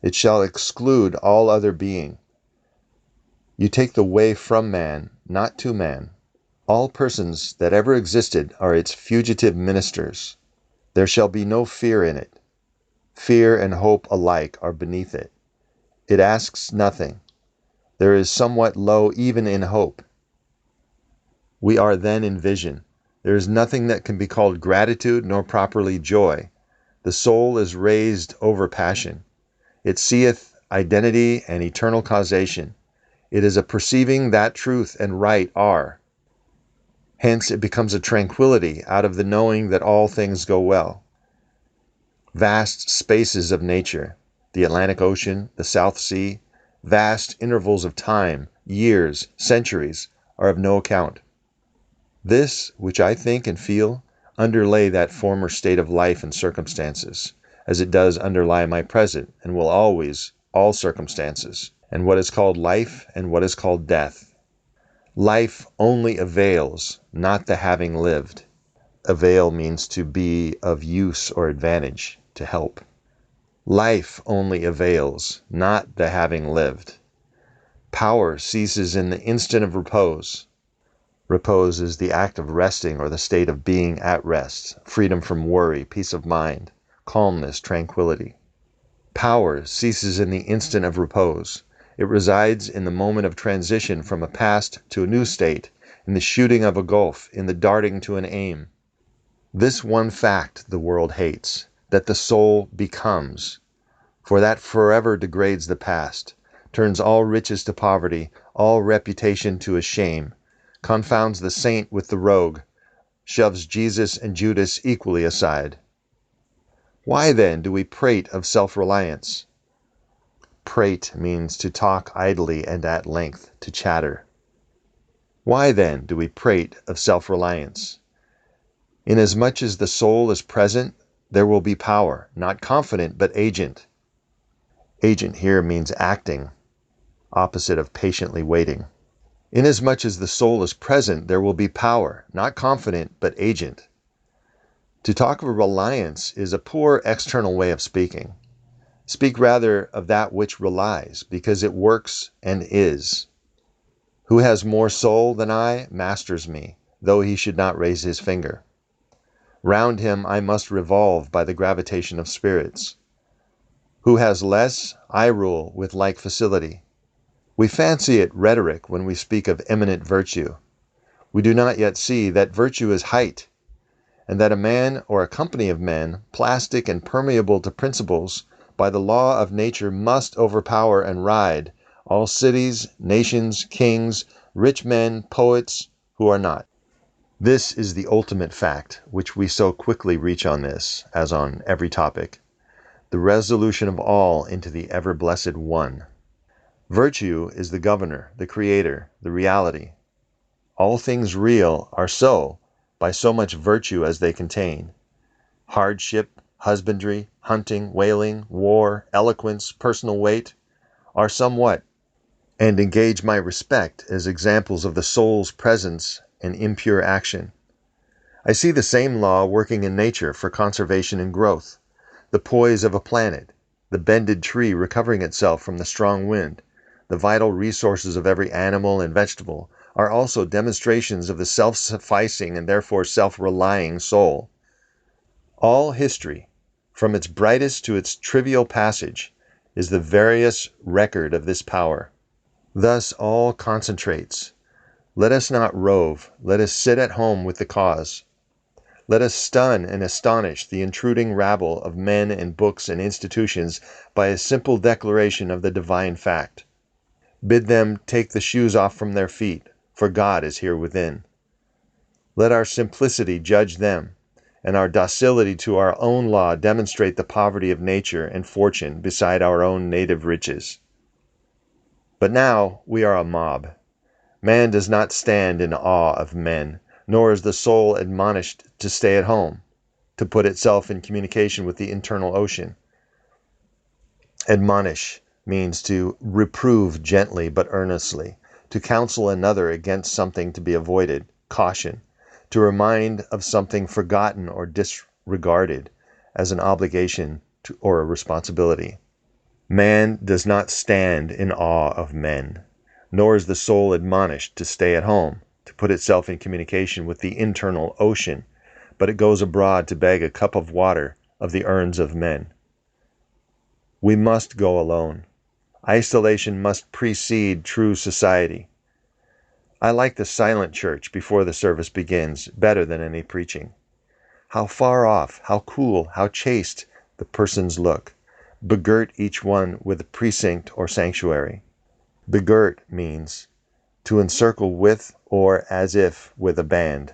It shall exclude all other being. You take the way from man, not to man. All persons that ever existed are its fugitive ministers. There shall be no fear in it. Fear and hope alike are beneath it. It asks nothing. There is somewhat low even in hope. We are then in vision. There is nothing that can be called gratitude nor properly joy. The soul is raised over passion. It seeth identity and eternal causation. It is a perceiving that truth and right are. Hence it becomes a tranquility out of the knowing that all things go well. Vast spaces of nature, the Atlantic Ocean, the South Sea, vast intervals of time, years, centuries, are of no account. This, which I think and feel, underlay that former state of life and circumstances, as it does underlie my present, and will always, all circumstances, and what is called life and what is called death. Life only avails, not the having lived. Avail means to be of use or advantage, to help. Life only avails, not the having lived. Power ceases in the instant of repose. Repose is the act of resting or the state of being at rest, freedom from worry, peace of mind, calmness, tranquility. Power ceases in the instant of repose. It resides in the moment of transition from a past to a new state, in the shooting of a gulf, in the darting to an aim. This one fact the world hates, that the soul becomes, for that forever degrades the past, turns all riches to poverty, all reputation to a shame, confounds the saint with the rogue, shoves Jesus and Judas equally aside. Why then do we prate of self-reliance? Prate means to talk idly and at length, to chatter. Why then do we prate of self-reliance? Inasmuch as the soul is present, there will be power, not confident, but agent. Agent here means acting, opposite of patiently waiting. Inasmuch as the soul is present, there will be power, not confident, but agent. To talk of reliance is a poor external way of speaking. Speak rather of that which relies, because it works and is. Who has more soul than I masters me, though he should not raise his finger. Round him I must revolve by the gravitation of spirits. Who has less, I rule with like facility. We fancy it rhetoric when we speak of eminent virtue. We do not yet see that virtue is height, and that a man or a company of men, plastic and permeable to principles, by the law of nature must overpower and ride all cities, nations, kings, rich men, poets, who are not. This is the ultimate fact, which we so quickly reach on this, as on every topic, the resolution of all into the ever-blessed One. Virtue is the governor, the creator, the reality. All things real are so, by so much virtue as they contain. Hardship, husbandry, hunting, whaling, war, eloquence, personal weight, are somewhat. and engage my respect as examples of the soul's presence and impure action. I see the same law working in nature for conservation and growth. The poise of a planet, the bended tree recovering itself from the strong wind, the vital resources of every animal and vegetable are also demonstrations of the self-sufficing and therefore self-relying soul. All history, from its brightest to its trivial passage, is the various record of this power. Thus all concentrates. Let us not rove, let us sit at home with the cause. Let us stun and astonish the intruding rabble of men and books and institutions by a simple declaration of the divine fact. Bid them take the shoes off from their feet, for God is here within. Let our simplicity judge them, and our docility to our own law demonstrate the poverty of nature and fortune beside our own native riches. But now we are a mob. Man does not stand in awe of men, nor is the soul admonished to stay at home, to put itself in communication with the internal ocean. Admonish means to reprove gently but earnestly, to counsel another against something to be avoided, caution, to remind of something forgotten or disregarded as an obligation or a responsibility. Man does not stand in awe of men, nor is the soul admonished to stay at home, to put itself in communication with the internal ocean, but it goes abroad to beg a cup of water of the urns of men. We must go alone. Isolation must precede true society. I like the silent church before the service begins better than any preaching. How far off, how cool, how chaste the persons look, begirt each one with a precinct or sanctuary. Begirt means to encircle with or as if with a band.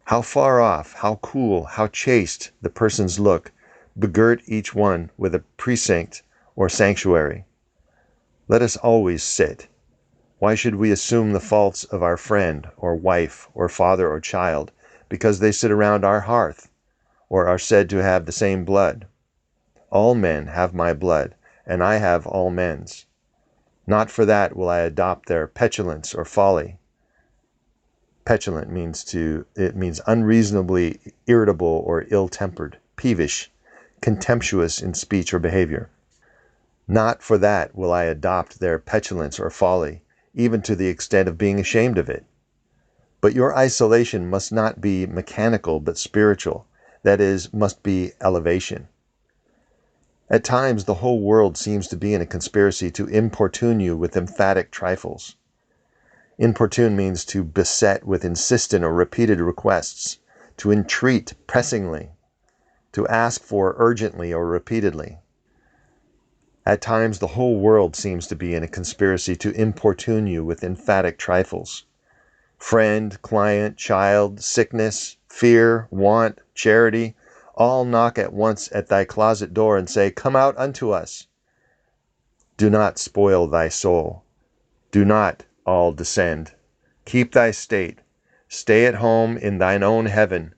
How far off, how cool, how chaste the persons look, begirt each one with a precinct or sanctuary. Let us always sit. Why should we assume the faults of our friend or wife or father or child because they sit around our hearth or are said to have the same blood? All men have my blood, and I have all men's. Not for that will I adopt their petulance or folly. Petulant means unreasonably irritable or ill-tempered, peevish, contemptuous in speech or behavior. Not for that will I adopt their petulance or folly, even to the extent of being ashamed of it. But your isolation must not be mechanical but spiritual, that is, must be elevation. At times the whole world seems to be in a conspiracy to importune you with emphatic trifles. Importune means to beset with insistent or repeated requests, to entreat pressingly, to ask for urgently or repeatedly. At times the whole world seems to be in a conspiracy to importune you with emphatic trifles. Friend, client, child, sickness, fear, want, charity, all knock at once at thy closet door and say, "Come out unto us." Do not spoil thy soul. Do not all descend. Keep thy state. Stay at home in thine own heaven.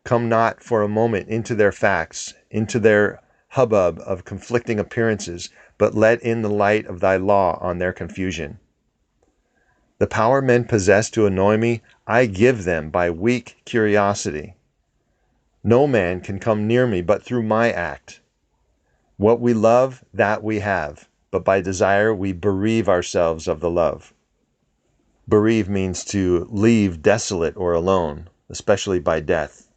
Come not for a moment into their facts, into their hubbub of conflicting appearances, but let in the light of thy law on their confusion. The power men possess to annoy me, I give them by weak curiosity. No man can come near me but through my act. What we love, that we have, but by desire we bereave ourselves of the love. Bereave means to leave desolate or alone, especially by death.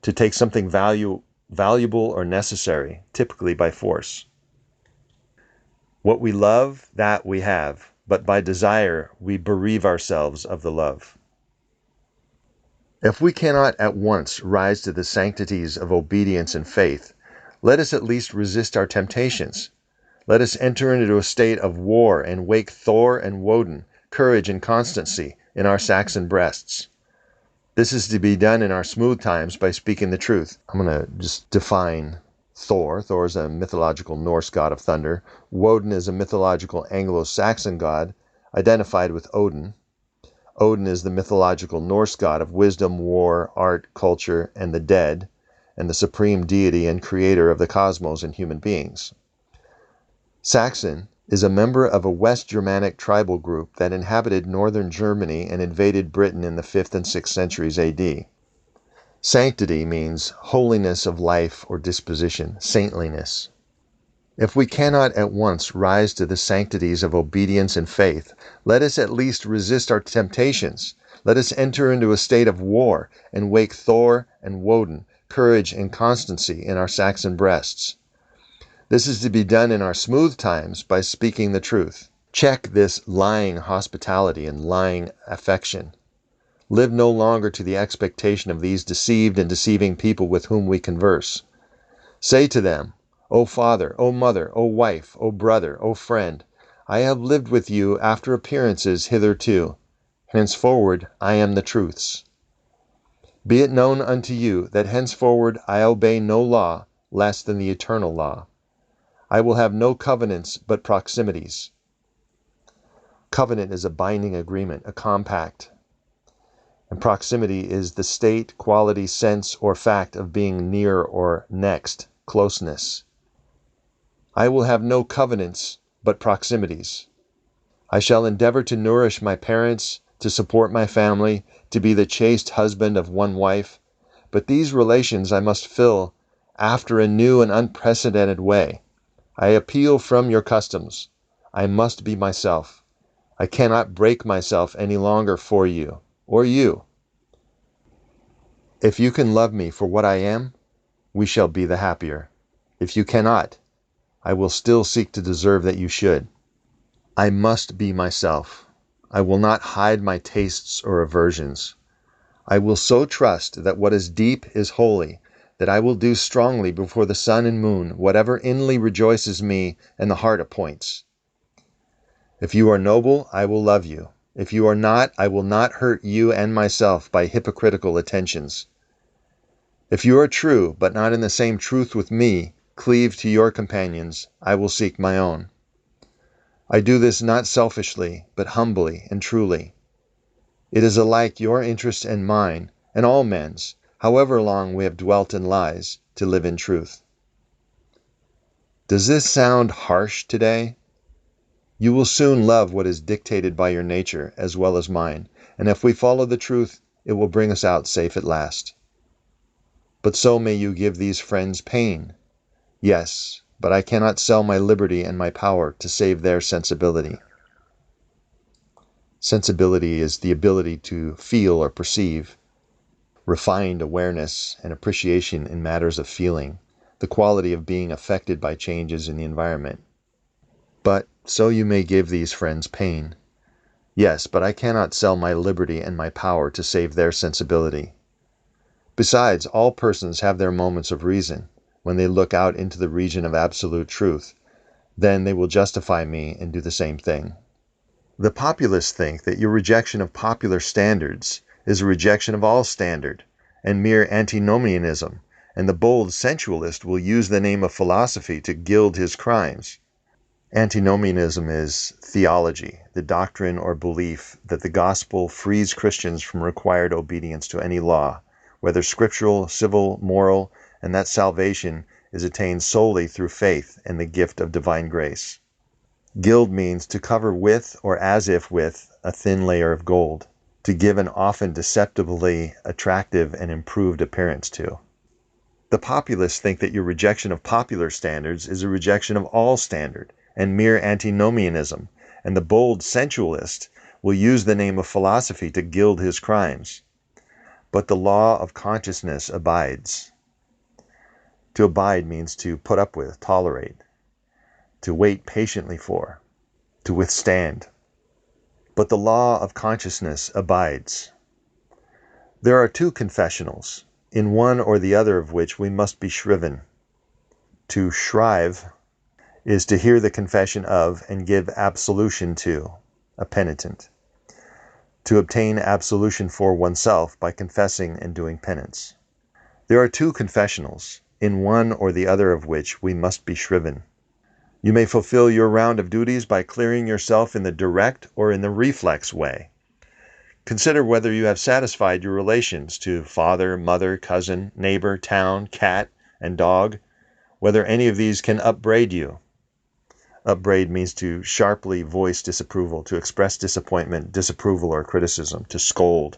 To take something valuable or necessary, typically by force. What we love, that we have, but by desire we bereave ourselves of the love. If we cannot at once rise to the sanctities of obedience and faith, let us at least resist our temptations. Let us enter into a state of war and wake Thor and Woden, courage and constancy, in our Saxon breasts. This is to be done in our smooth times by speaking the truth. I'm going to just define Thor. Thor is a mythological Norse god of thunder. Woden is a mythological Anglo-Saxon god identified with Odin. Odin is the mythological Norse god of wisdom, war, art, culture, and the dead, and the supreme deity and creator of the cosmos and human beings. Saxon is a member of a West Germanic tribal group that inhabited northern Germany and invaded Britain in the 5th and 6th centuries AD. Sanctity means holiness of life or disposition, saintliness. If we cannot at once rise to the sanctities of obedience and faith, let us at least resist our temptations. Let us enter into a state of war and wake Thor and Woden, courage and constancy in our Saxon breasts. This is to be done in our smooth times by speaking the truth. Check this lying hospitality and lying affection. Live no longer to the expectation of these deceived and deceiving people with whom we converse. Say to them, O father, O mother, O wife, O brother, O friend, I have lived with you after appearances hitherto. Henceforward I am the truth's. Be it known unto you that henceforward I obey no law less than the eternal law. I will have no covenants but proximities. Covenant is a binding agreement, a compact. And proximity is the state, quality, sense, or fact of being near or next, closeness. I will have no covenants but proximities. I shall endeavor to nourish my parents, to support my family, to be the chaste husband of one wife, but these relations I must fill after a new and unprecedented way. I appeal from your customs. I must be myself. I cannot break myself any longer for you, or you. If you can love me for what I am, we shall be the happier. If you cannot, I will still seek to deserve that you should. I must be myself. I will not hide my tastes or aversions. I will so trust that what is deep is holy, that I will do strongly before the sun and moon whatever inly rejoices me and the heart appoints. If you are noble, I will love you. If you are not, I will not hurt you and myself by hypocritical attentions. If you are true, but not in the same truth with me, cleave to your companions, I will seek my own. I do this not selfishly, but humbly and truly. It is alike your interest and mine, and all men's, however long we have dwelt in lies, to live in truth. Does this sound harsh today? You will soon love what is dictated by your nature as well as mine, and if we follow the truth, it will bring us out safe at last. But so may you give these friends pain. Yes, but I cannot sell my liberty and my power to save their sensibility. Sensibility is the ability to feel or perceive, refined awareness and appreciation in matters of feeling, the quality of being affected by changes in the environment. But so you may give these friends pain. Yes, but I cannot sell my liberty and my power to save their sensibility. Besides, all persons have their moments of reason, when they look out into the region of absolute truth. Then they will justify me and do the same thing. The populists think that your rejection of popular standards is a rejection of all standard, and mere antinomianism, and the bold sensualist will use the name of philosophy to gild his crimes. Antinomianism is theology, the doctrine or belief that the gospel frees Christians from required obedience to any law, whether scriptural, civil, moral, and that salvation is attained solely through faith and the gift of divine grace. Gild means to cover with or as if with a thin layer of gold, to give an often deceptively attractive and improved appearance to. The populists think that your rejection of popular standards is a rejection of all standard and mere antinomianism, and the bold sensualist will use the name of philosophy to gild his crimes. But the law of consciousness abides. To abide means to put up with, tolerate, to wait patiently for, to withstand. But the law of consciousness abides. There are two confessionals, in one or the other of which we must be shriven. To shrive is to hear the confession of and give absolution to a penitent. To obtain absolution for oneself by confessing and doing penance. There are two confessionals, in one or the other of which we must be shriven. You may fulfill your round of duties by clearing yourself in the direct or in the reflex way. Consider whether you have satisfied your relations to father, mother, cousin, neighbor, town, cat, and dog, whether any of these can upbraid you. Upbraid means to sharply voice disapproval, to express disappointment, disapproval, or criticism, to scold.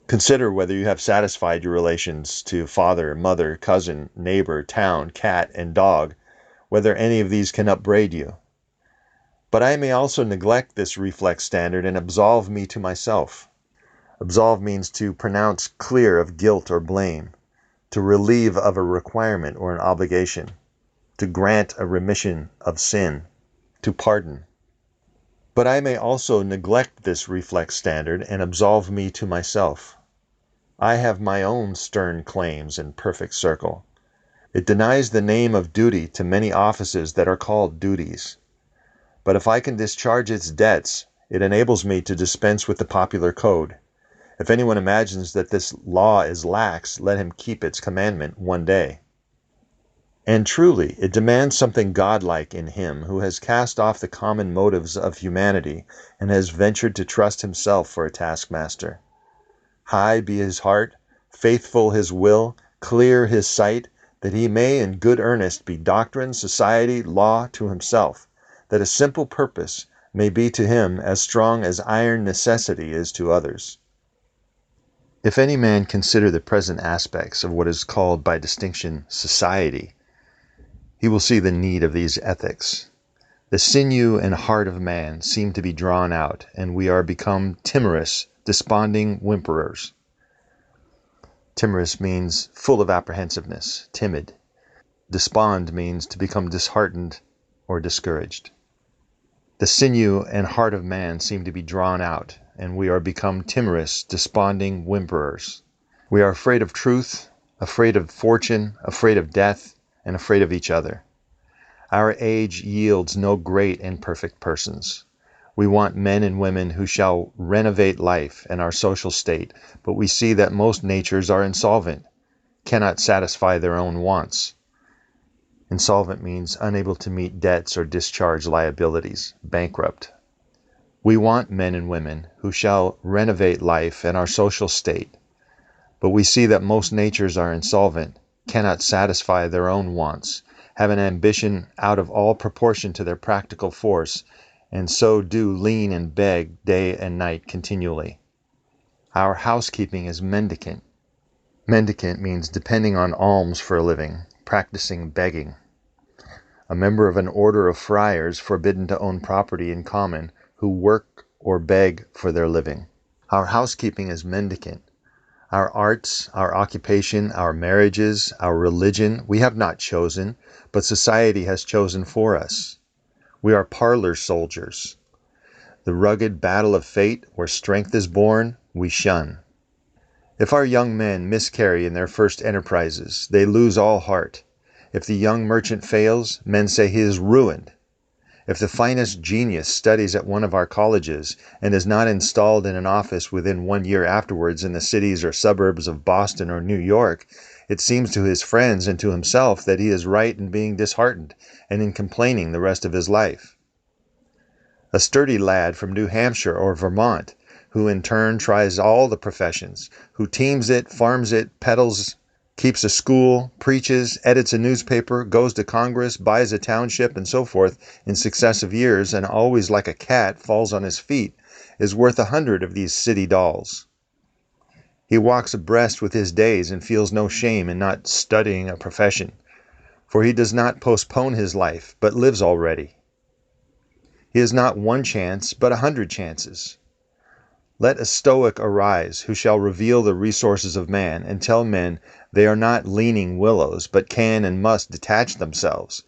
Consider whether you have satisfied your relations to father, mother, cousin, neighbor, town, cat, and dog, whether any of these can upbraid you. But I may also neglect this reflex standard and absolve me to myself. Absolve means to pronounce clear of guilt or blame, to relieve of a requirement or an obligation, to grant a remission of sin, to pardon. But I may also neglect this reflex standard and absolve me to myself. I have my own stern claims in perfect circle. It denies the name of duty to many offices that are called duties. But if I can discharge its debts, it enables me to dispense with the popular code. If anyone imagines that this law is lax, let him keep its commandment one day. And truly, it demands something godlike in him who has cast off the common motives of humanity and has ventured to trust himself for a taskmaster. High be his heart, faithful his will, clear his sight, that he may in good earnest be doctrine, society, law to himself, that a simple purpose may be to him as strong as iron necessity is to others. If any man consider the present aspects of what is called by distinction society, he will see the need of these ethics. The sinew and heart of man seem to be drawn out, and we are become timorous, desponding whimperers. Timorous means full of apprehensiveness, timid. Despond means to become disheartened or discouraged. The sinew and heart of man seem to be drawn out, and we are become timorous, desponding whimperers. We are afraid of truth, afraid of fortune, afraid of death, and afraid of each other. Our age yields no great and perfect persons. We want men and women who shall renovate life and our social state, but we see that most natures are insolvent, cannot satisfy their own wants. Insolvent means unable to meet debts or discharge liabilities, bankrupt. We want men and women who shall renovate life and our social state, but we see that most natures are insolvent, cannot satisfy their own wants, have an ambition out of all proportion to their practical force, and so do lean and beg day and night continually. Our housekeeping is mendicant. Mendicant means depending on alms for a living, practicing begging. A member of an order of friars forbidden to own property in common, who work or beg for their living. Our housekeeping is mendicant. Our arts, our occupation, our marriages, our religion, we have not chosen, but society has chosen for us. We are parlor soldiers. The rugged battle of fate, where strength is born, we shun. If our young men miscarry in their first enterprises, they lose all heart. If the young merchant fails, men say he is ruined. If the finest genius studies at one of our colleges and is not installed in an office within 1 year afterwards in the cities or suburbs of Boston or New York, it seems to his friends and to himself that he is right in being disheartened and in complaining the rest of his life. A sturdy lad from New Hampshire or Vermont, who in turn tries all the professions, who teams it, farms it, peddles, keeps a school, preaches, edits a newspaper, goes to Congress, buys a township, and so forth in successive years, and always like a cat falls on his feet, is worth 100 of these city dolls. He walks abreast with his days and feels no shame in not studying a profession, for he does not postpone his life, but lives already. He has not one chance, but 100 chances. Let a Stoic arise, who shall reveal the resources of man, and tell men they are not leaning willows, but can and must detach themselves,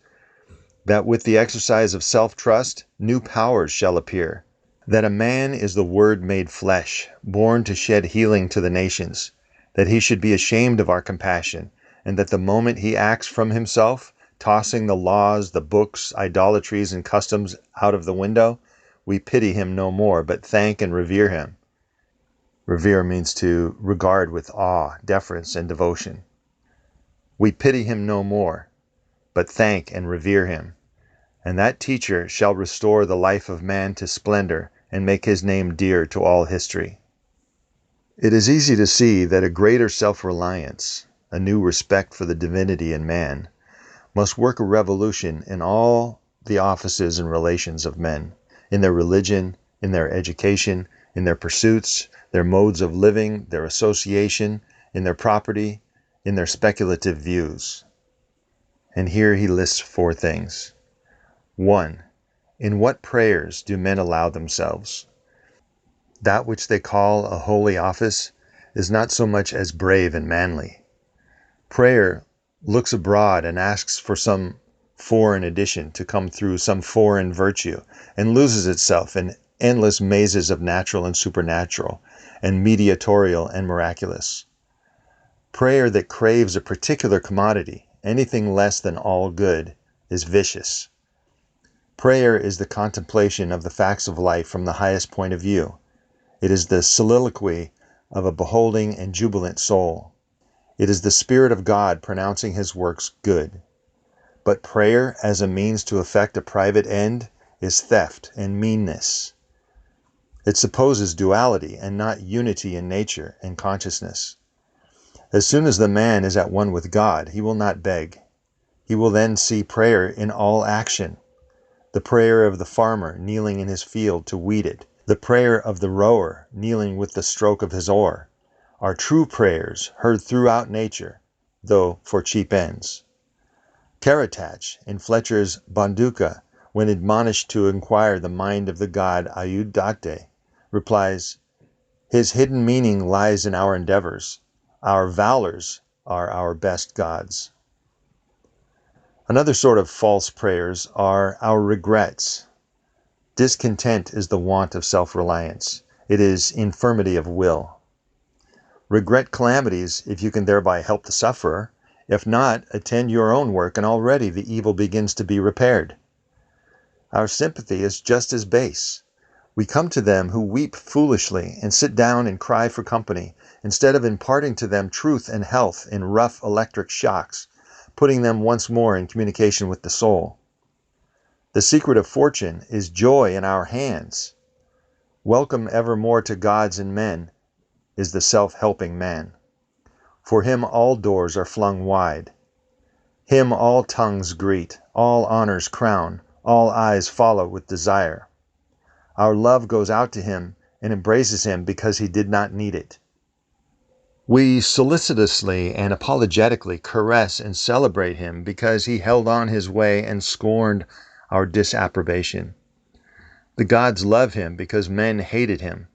that with the exercise of self-trust, new powers shall appear, that a man is the Word made flesh, born to shed healing to the nations, that he should be ashamed of our compassion, and that the moment he acts from himself, tossing the laws, the books, idolatries, and customs out of the window, we pity him no more, but thank and revere him. Revere means to regard with awe, deference, and devotion. We pity him no more, but thank and revere him. And that teacher shall restore the life of man to splendor and make his name dear to all history. It is easy to see that a greater self-reliance, a new respect for the divinity in man, must work a revolution in all the offices and relations of men, in their religion, in their education, in their pursuits, their modes of living, their association, in their property, in their speculative views. And here he lists 4 things. 1. In what prayers do men allow themselves? That which they call a holy office is not so much as brave and manly. Prayer looks abroad and asks for some foreign addition to come through some foreign virtue, and loses itself in endless mazes of natural and supernatural, and mediatorial and miraculous. Prayer that craves a particular commodity, anything less than all good, is vicious. Prayer is the contemplation of the facts of life from the highest point of view. It is the soliloquy of a beholding and jubilant soul. It is the Spirit of God pronouncing his works good. But prayer as a means to effect a private end is theft and meanness. It supposes duality and not unity in nature and consciousness. As soon as the man is at one with God, he will not beg. He will then see prayer in all action. The prayer of the farmer kneeling in his field to weed it, the prayer of the rower kneeling with the stroke of his oar, are true prayers heard throughout nature, though for cheap ends. Karatach, in Fletcher's Bonduca, when admonished to inquire the mind of the god Ayudate, replies, "His hidden meaning lies in our endeavors. Our valors are our best gods." Another sort of false prayers are our regrets. Discontent is the want of self-reliance. It is infirmity of will. Regret calamities if you can thereby help the sufferer. If not, attend your own work, and already the evil begins to be repaired. Our sympathy is just as base. We come to them who weep foolishly and sit down and cry for company, instead of imparting to them truth and health in rough electric shocks, putting them once more in communication with the soul. The secret of fortune is joy in our hands. Welcome evermore to gods and men is the self-helping man. For him all doors are flung wide. Him all tongues greet, all honors crown, all eyes follow with desire. Our love goes out to him and embraces him because he did not need it. We solicitously and apologetically caress and celebrate him because he held on his way and scorned our disapprobation. The gods love him because men hated him.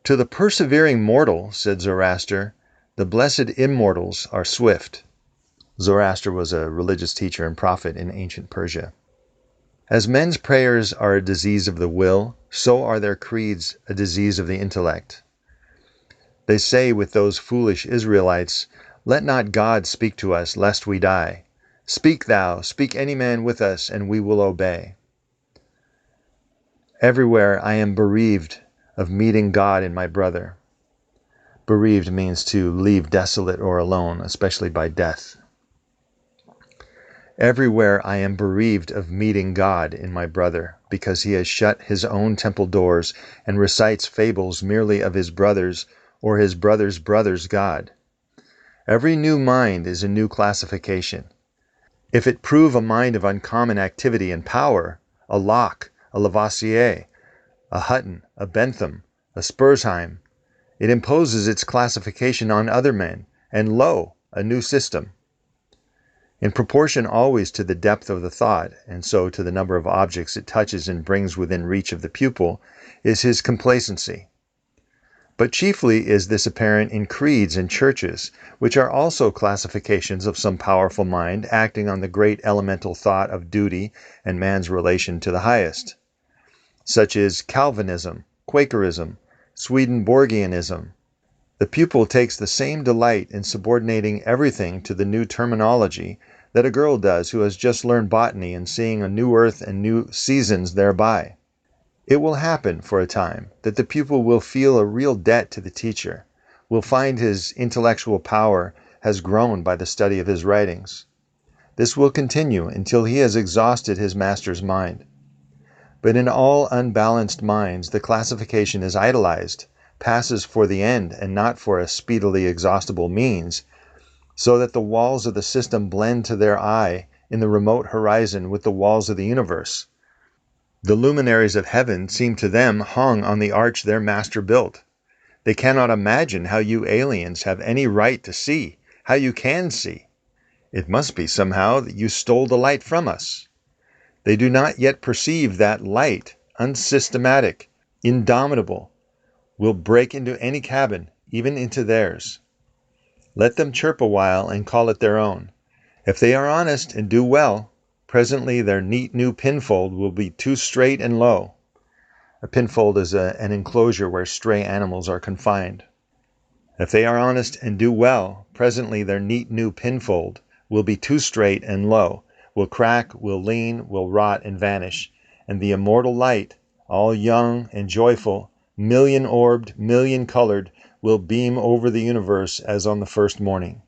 To the persevering mortal, said Zoroaster, the blessed immortals are swift. Zoroaster was a religious teacher and prophet in ancient Persia. As men's prayers are a disease of the will, so are their creeds a disease of the intellect. They say with those foolish Israelites, "Let not God speak to us, lest we die. Speak thou, speak any man with us, and we will obey." Everywhere I am bereaved of meeting God in my brother. Bereaved means to leave desolate or alone, especially by death. Everywhere I am bereaved of meeting God in my brother, because he has shut his own temple doors and recites fables merely of his brother's or his brother's brother's God. Every new mind is a new classification. If it prove a mind of uncommon activity and power, a Locke, a Lavoisier, a Hutton, a Bentham, a Spurzheim, it imposes its classification on other men, and lo, a new system. In proportion always to the depth of the thought, and so to the number of objects it touches and brings within reach of the pupil, is his complacency. But chiefly is this apparent in creeds and churches, which are also classifications of some powerful mind acting on the great elemental thought of duty and man's relation to the highest. Such is Calvinism, Quakerism, Swedenborgianism. The pupil takes the same delight in subordinating everything to the new terminology that a girl does who has just learned botany and seeing a new earth and new seasons thereby. It will happen, for a time, that the pupil will feel a real debt to the teacher, will find his intellectual power has grown by the study of his writings. This will continue until he has exhausted his master's mind. But in all unbalanced minds, the classification is idolized, passes for the end and not for a speedily exhaustible means, so that the walls of the system blend to their eye in the remote horizon with the walls of the universe. The luminaries of heaven seem to them hung on the arch their master built. They cannot imagine how you aliens have any right to see, how you can see. It must be somehow that you stole the light from us. They do not yet perceive that light, unsystematic, indomitable, will break into any cabin, even into theirs. Let them chirp a while and call it their own. If they are honest and do well, presently their neat new pinfold will be too straight and low. A pinfold is an enclosure where stray animals are confined. If they are honest and do well, presently their neat new pinfold will be too straight and low, will crack, will lean, will rot and vanish, and the immortal light, all young and joyful, million-orbed, million-colored, will beam over the universe as on the first morning.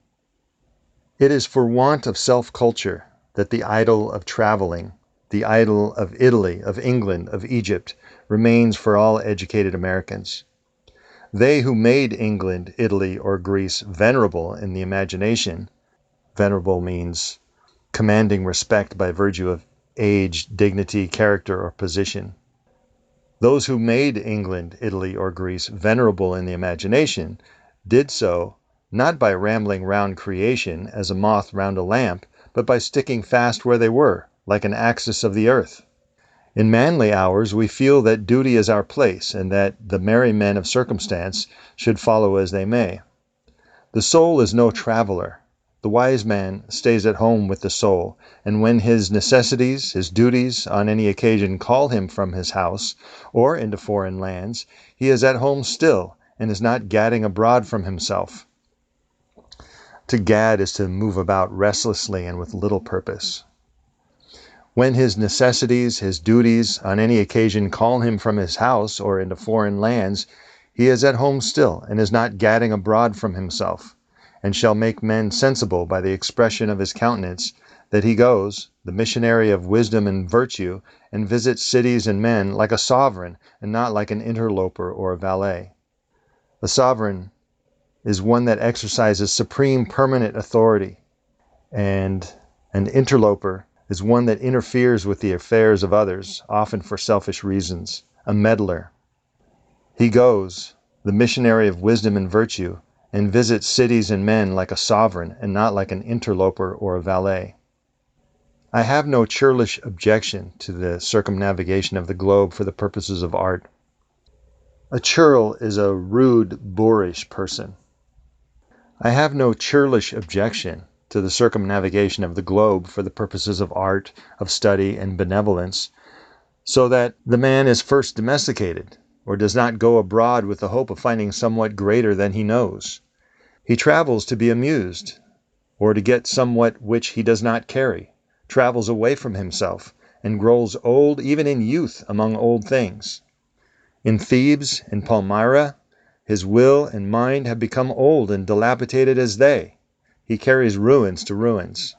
It is for want of self-culture that the idol of traveling, the idol of Italy, of England, of Egypt, remains for all educated Americans. They who made England, Italy, or Greece venerable in the imagination, venerable means commanding respect by virtue of age, dignity, character, or position. Those who made England, Italy, or Greece venerable in the imagination did so not by rambling round creation as a moth round a lamp, but by sticking fast where they were, like an axis of the earth. In manly hours we feel that duty is our place, and that the merry men of circumstance should follow as they may. The soul is no traveler. The wise man stays at home with the soul, and when his necessities, his duties, on any occasion call him from his house, or into foreign lands, he is at home still, and is not gadding abroad from himself. To gad is to move about restlessly and with little purpose. When his necessities, his duties, on any occasion call him from his house or into foreign lands, he is at home still, and is not gadding abroad from himself, and shall make men sensible by the expression of his countenance that he goes, the missionary of wisdom and virtue, and visits cities and men like a sovereign, and not like an interloper or a valet. A sovereign is one that exercises supreme permanent authority, and an interloper is one that interferes with the affairs of others, often for selfish reasons, a meddler. He goes, the missionary of wisdom and virtue, and visits cities and men like a sovereign, and not like an interloper or a valet. I have no churlish objection to the circumnavigation of the globe for the purposes of art. A churl is a rude, boorish person. I have no churlish objection to the circumnavigation of the globe for the purposes of art, of study, and benevolence, so that the man is first domesticated, or does not go abroad with the hope of finding somewhat greater than he knows. He travels to be amused, or to get somewhat which he does not carry, travels away from himself, and grows old even in youth among old things. In Thebes, in Palmyra, his will and mind have become old and dilapidated as they. He carries ruins to ruins.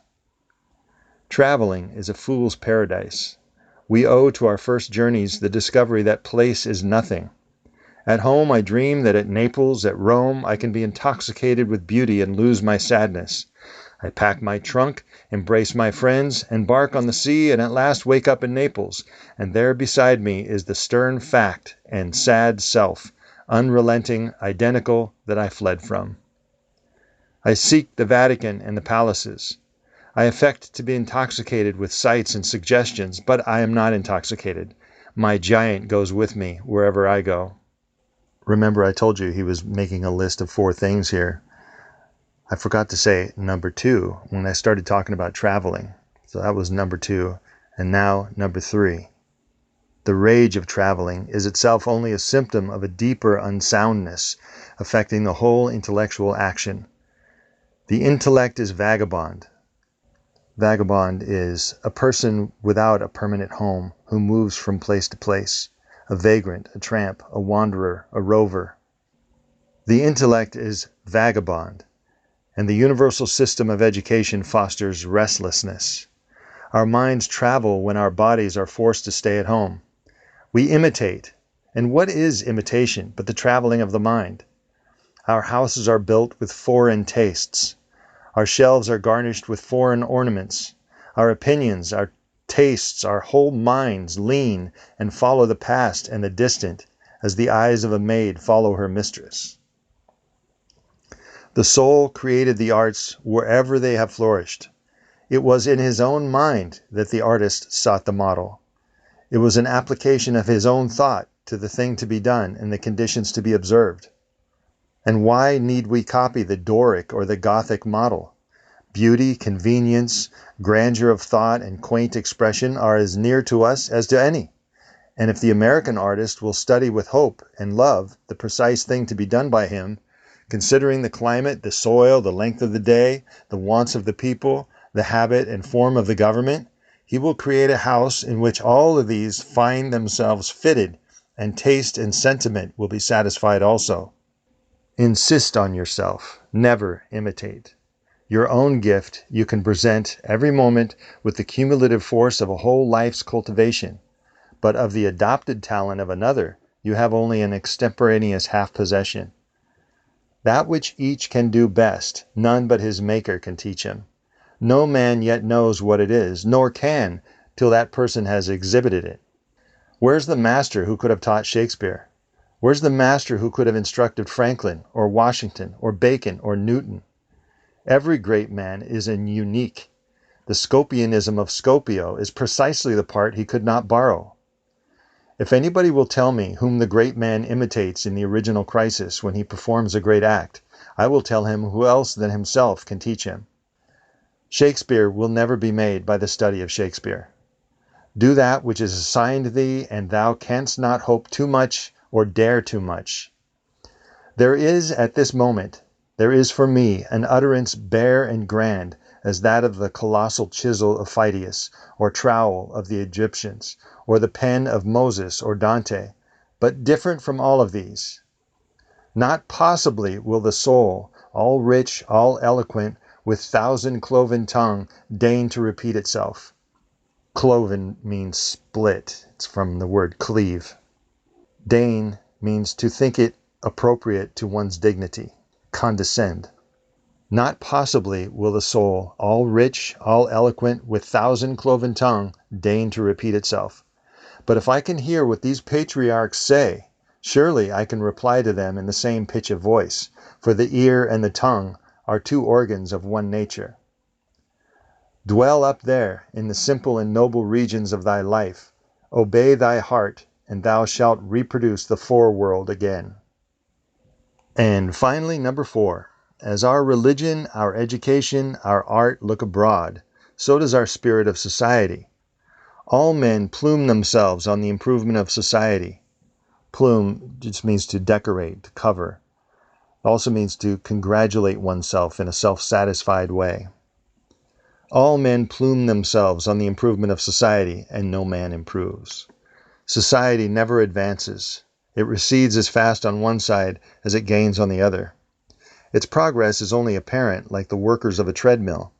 Traveling is a fool's paradise. We owe to our first journeys the discovery that place is nothing. At home I dream that at Naples, at Rome, I can be intoxicated with beauty and lose my sadness. I pack my trunk, embrace my friends, embark on the sea, and at last wake up in Naples, and there beside me is the stern fact and sad self, unrelenting, identical, that I fled from. I seek the Vatican and the palaces. I affect to be intoxicated with sights and suggestions, but I am not intoxicated. My giant goes with me wherever I go. Remember, I told you he was making a list of 4 things here. I forgot to say number 2 when I started talking about traveling. So that was number 2. And now number 3. The rage of traveling is itself only a symptom of a deeper unsoundness affecting the whole intellectual action. The intellect is vagabond. Vagabond is a person without a permanent home who moves from place to place, a vagrant, a tramp, a wanderer, a rover. The intellect is vagabond, and the universal system of education fosters restlessness. Our minds travel when our bodies are forced to stay at home. We imitate, and what is imitation but the traveling of the mind? Our houses are built with foreign tastes. Our shelves are garnished with foreign ornaments. Our opinions, our tastes, our whole minds lean and follow the past and the distant, as the eyes of a maid follow her mistress. The soul created the arts wherever they have flourished. It was in his own mind that the artist sought the model. It was an application of his own thought to the thing to be done and the conditions to be observed. And why need we copy the Doric or the Gothic model? Beauty, convenience, grandeur of thought, and quaint expression are as near to us as to any. And if the American artist will study with hope and love the precise thing to be done by him, considering the climate, the soil, the length of the day, the wants of the people, the habit and form of the government, he will create a house in which all of these find themselves fitted, and taste and sentiment will be satisfied also. Insist on yourself. Never imitate. Your own gift you can present every moment with the cumulative force of a whole life's cultivation, but of the adopted talent of another you have only an extemporaneous half-possession. That which each can do best, none but his Maker can teach him. No man yet knows what it is, nor can, till that person has exhibited it. Where's the master who could have taught Shakespeare? Where's the master who could have instructed Franklin, or Washington, or Bacon, or Newton? Every great man is an unique. The Scopianism of Scipio is precisely the part he could not borrow. If anybody will tell me whom the great man imitates in the original crisis when he performs a great act, I will tell him who else than himself can teach him. Shakespeare will never be made by the study of Shakespeare. Do that which is assigned thee, and thou canst not hope too much or dare too much. There is at this moment, there is for me an utterance bare and grand as that of the colossal chisel of Phidias, or trowel of the Egyptians, or the pen of Moses or Dante, but different from all of these. Not possibly will the soul, all rich, all eloquent, with thousand-cloven tongue, deign to repeat itself. Cloven means split. It's from the word cleave. Deign means to think it appropriate to one's dignity. Condescend. Not possibly will the soul, all rich, all eloquent, with thousand-cloven tongue, deign to repeat itself. But if I can hear what these patriarchs say, surely I can reply to them in the same pitch of voice, for the ear and the tongue are two organs of one nature. Dwell up there in the simple and noble regions of thy life. Obey thy heart, and thou shalt reproduce the foreworld again. And finally, number 4. As our religion, our education, our art look abroad, so does our spirit of society. All men plume themselves on the improvement of society. Plume just means to decorate, to cover. It also means to congratulate oneself in a self-satisfied way. All men plume themselves on the improvement of society, and no man improves. Society never advances. It recedes as fast on one side as it gains on the other. Its progress is only apparent, like the workers of a treadmill.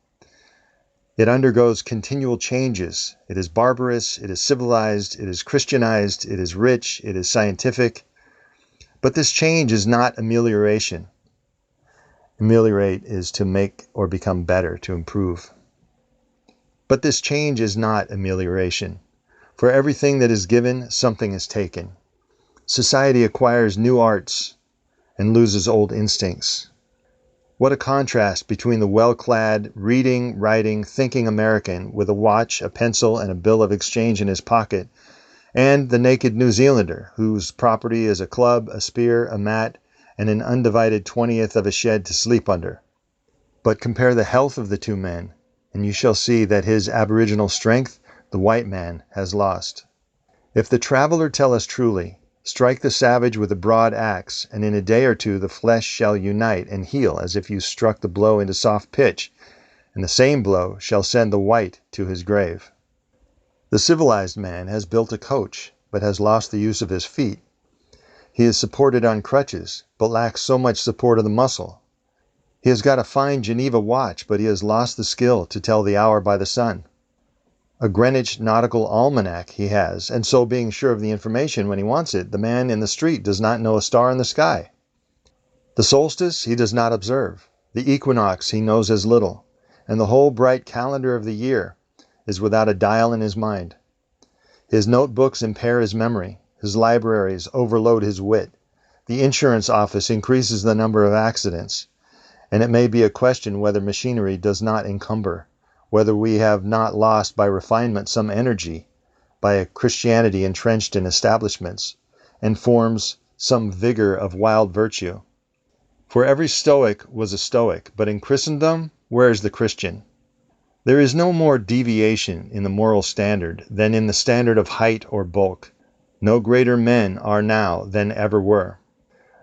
It undergoes continual changes. It is barbarous, it is civilized, it is Christianized, it is rich, it is scientific. But this change is not amelioration. Ameliorate is to make or become better, to improve. But this change is not amelioration. For everything that is given, something is taken. Society acquires new arts and loses old instincts. What a contrast between the well-clad, reading, writing, thinking American with a watch, a pencil, and a bill of exchange in his pocket, and the naked New Zealander, whose property is a club, a spear, a mat, and an undivided 20th of a shed to sleep under. But compare the health of the two men, and you shall see that his aboriginal strength the white man has lost. If the traveler tell us truly, strike the savage with a broad axe, and in a day or two the flesh shall unite and heal as if you struck the blow into soft pitch, and the same blow shall send the white to his grave. The civilized man has built a coach, but has lost the use of his feet. He is supported on crutches, but lacks so much support of the muscle. He has got a fine Geneva watch, but he has lost the skill to tell the hour by the sun. A Greenwich nautical almanac he has, and so being sure of the information when he wants it, the man in the street does not know a star in the sky. The solstice he does not observe, the equinox he knows as little, and the whole bright calendar of the year, is without a dial in his mind. His notebooks impair his memory. His libraries overload his wit. The insurance office increases the number of accidents. And it may be a question whether machinery does not encumber, whether we have not lost by refinement some energy, by a Christianity entrenched in establishments, and forms some vigor of wild virtue. For every Stoic was a Stoic, but in Christendom, where is the Christian? There is no more deviation in the moral standard than in the standard of height or bulk. No greater men are now than ever were.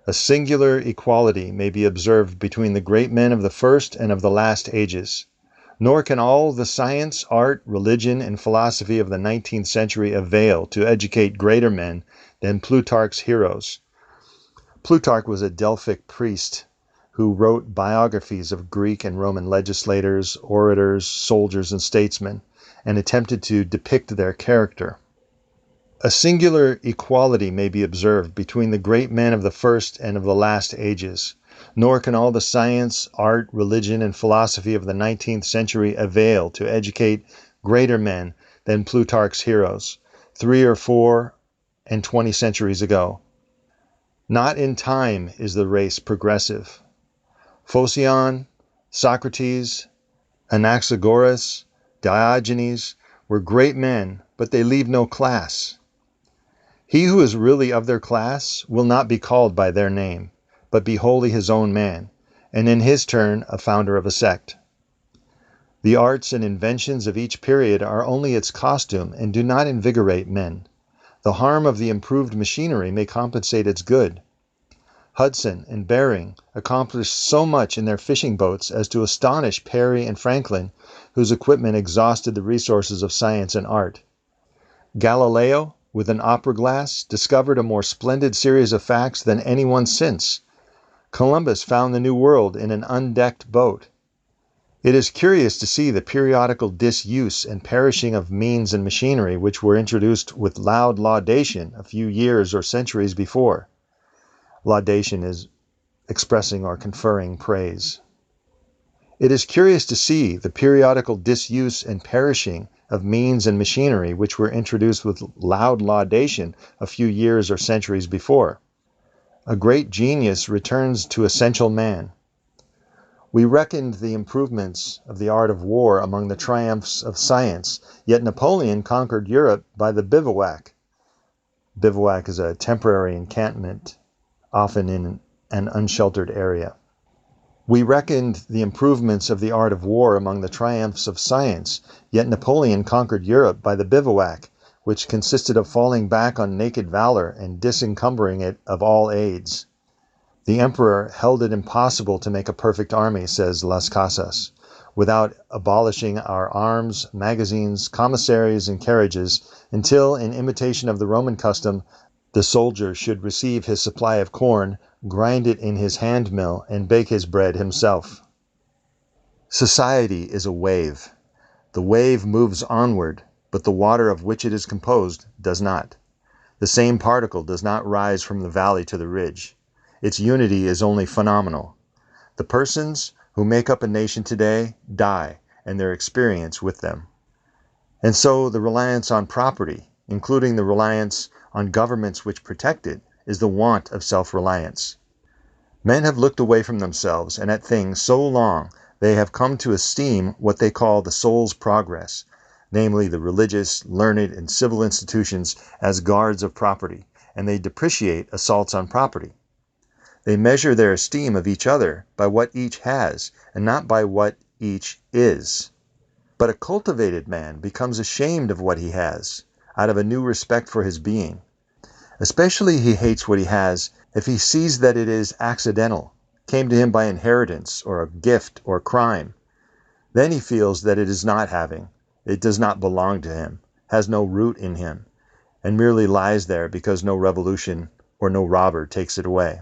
A singular equality may be observed between the great men of the first and of the last ages. Nor can all the science, art, religion, and philosophy of the 19th century avail to educate greater men than Plutarch's heroes. Plutarch was a Delphic priest who wrote biographies of Greek and Roman legislators, orators, soldiers, and statesmen, and attempted to depict their character. A singular equality may be observed between the great men of the first and of the last ages, nor can all the science, art, religion, and philosophy of the 19th century avail to educate greater men than Plutarch's heroes, 3 or 4 and 20 centuries ago. Not in time is the race progressive. Phocion, Socrates, Anaxagoras, Diogenes were great men, but they leave no class. He who is really of their class will not be called by their name, but be wholly his own man, and in his turn a founder of a sect. The arts and inventions of each period are only its costume and do not invigorate men. The harm of the improved machinery may compensate its good. Hudson and Bering accomplished so much in their fishing boats as to astonish Parry and Franklin, whose equipment exhausted the resources of science and art. Galileo, with an opera glass, discovered a more splendid series of facts than anyone since. Columbus found the New World in an undecked boat. It is curious to see the periodical disuse and perishing of means and machinery which were introduced with loud laudation a few years or centuries before. Laudation is expressing or conferring praise. It is curious to see the periodical disuse and perishing of means and machinery which were introduced with loud laudation a few years or centuries before. A great genius returns to essential man. We reckoned the improvements of the art of war among the triumphs of science, yet Napoleon conquered Europe by the bivouac. Bivouac is a temporary encampment, often in an unsheltered area. We reckoned the improvements of the art of war among the triumphs of science, yet Napoleon conquered Europe by the bivouac, which consisted of falling back on naked valor and disencumbering it of all aids. The emperor held it impossible to make a perfect army, says Las Casas, without abolishing our arms, magazines, commissaries, and carriages, until, in imitation of the Roman custom, the soldier should receive his supply of corn, grind it in his hand mill, and bake his bread himself. Society is a wave. The wave moves onward, but the water of which it is composed does not. The same particle does not rise from the valley to the ridge. Its unity is only phenomenal. The persons who make up a nation today die, and their experience with them. And so the reliance on property, including the reliance on governments which protect it, is the want of self-reliance. Men have looked away from themselves and at things so long they have come to esteem what they call the soul's progress, namely the religious, learned, and civil institutions as guards of property, and they depreciate assaults on property. They measure their esteem of each other by what each has, and not by what each is. But a cultivated man becomes ashamed of what he has, out of a new respect for his being. Especially he hates what he has if he sees that it is accidental, came to him by inheritance, or a gift, or crime. Then he feels that it is not having, it does not belong to him, has no root in him, and merely lies there because no revolution or no robber takes it away.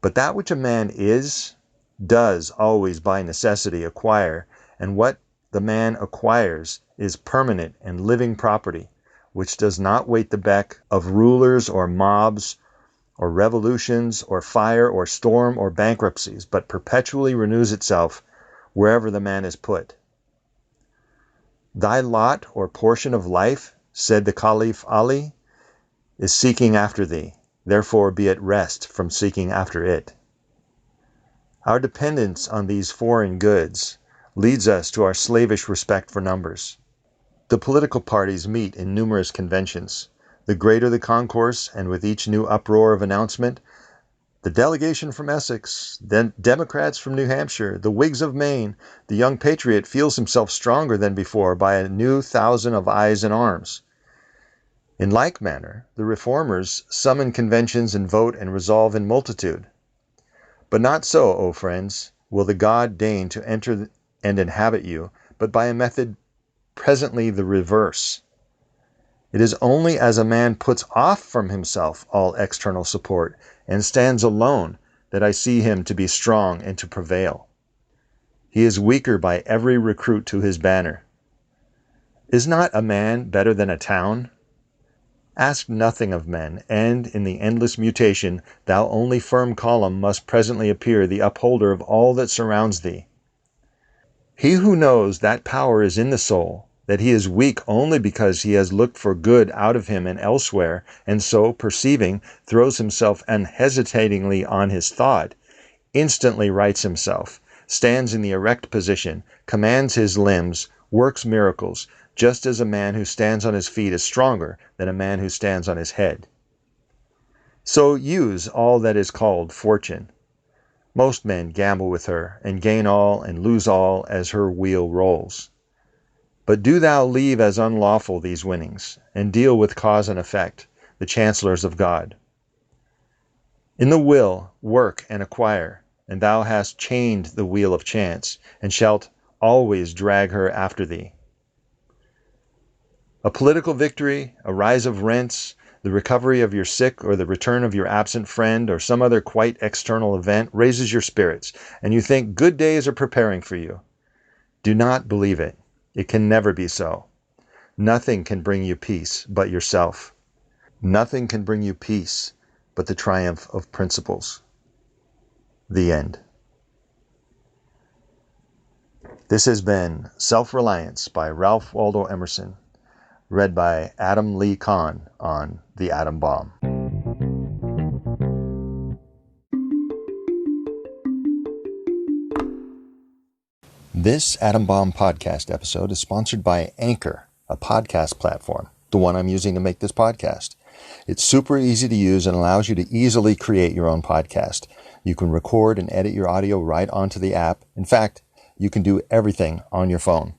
But that which a man is, does always by necessity acquire, and what the man acquires is permanent and living property, which does not wait the beck of rulers or mobs or revolutions or fire or storm or bankruptcies, but perpetually renews itself wherever the man is put. Thy lot or portion of life, said the Caliph Ali, is seeking after thee. Therefore be at rest from seeking after it. Our dependence on these foreign goods leads us to our slavish respect for numbers. The political parties meet in numerous conventions. The greater the concourse, and with each new uproar of announcement, the delegation from Essex, the Democrats from New Hampshire, the Whigs of Maine, the young patriot feels himself stronger than before by a new thousand of eyes and arms. In like manner, the reformers summon conventions and vote and resolve in multitude. But not so, O friends, will the God deign to enter and inhabit you, but by a method presently the reverse. It is only as a man puts off from himself all external support and stands alone that I see him to be strong and to prevail. He is weaker by every recruit to his banner. Is not a man better than a town? Ask nothing of men, and in the endless mutation, thou only firm column must presently appear the upholder of all that surrounds thee. He who knows that power is in the soul, that he is weak only because he has looked for good out of him and elsewhere, and so, perceiving, throws himself unhesitatingly on his thought, instantly rights himself, stands in the erect position, commands his limbs, works miracles, just as a man who stands on his feet is stronger than a man who stands on his head. So use all that is called fortune. Most men gamble with her, and gain all and lose all as her wheel rolls. But do thou leave as unlawful these winnings, and deal with cause and effect, the chancellors of God. In the will, work and acquire, and thou hast chained the wheel of chance, and shalt always drag her after thee. A political victory, a rise of rents, the recovery of your sick, or the return of your absent friend, or some other quite external event raises your spirits, and you think good days are preparing for you. Do not believe it. It can never be so. Nothing can bring you peace but yourself. Nothing can bring you peace but the triumph of principles. The end. This has been Self-Reliance by Ralph Waldo Emerson, read by Adam Lee Kahn on The Atom Bomb. This Atom Bomb podcast episode is sponsored by Anchor, a podcast platform, the one I'm using to make this podcast. It's super easy to use and allows you to easily create your own podcast. You can record and edit your audio right onto the app. In fact, you can do everything on your phone.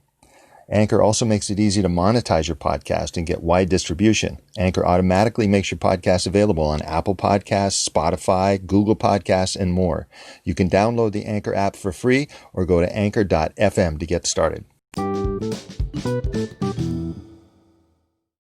Anchor also makes it easy to monetize your podcast and get wide distribution. Anchor automatically makes your podcast available on Apple Podcasts, Spotify, Google Podcasts, and more. You can download the Anchor app for free or go to anchor.fm to get started.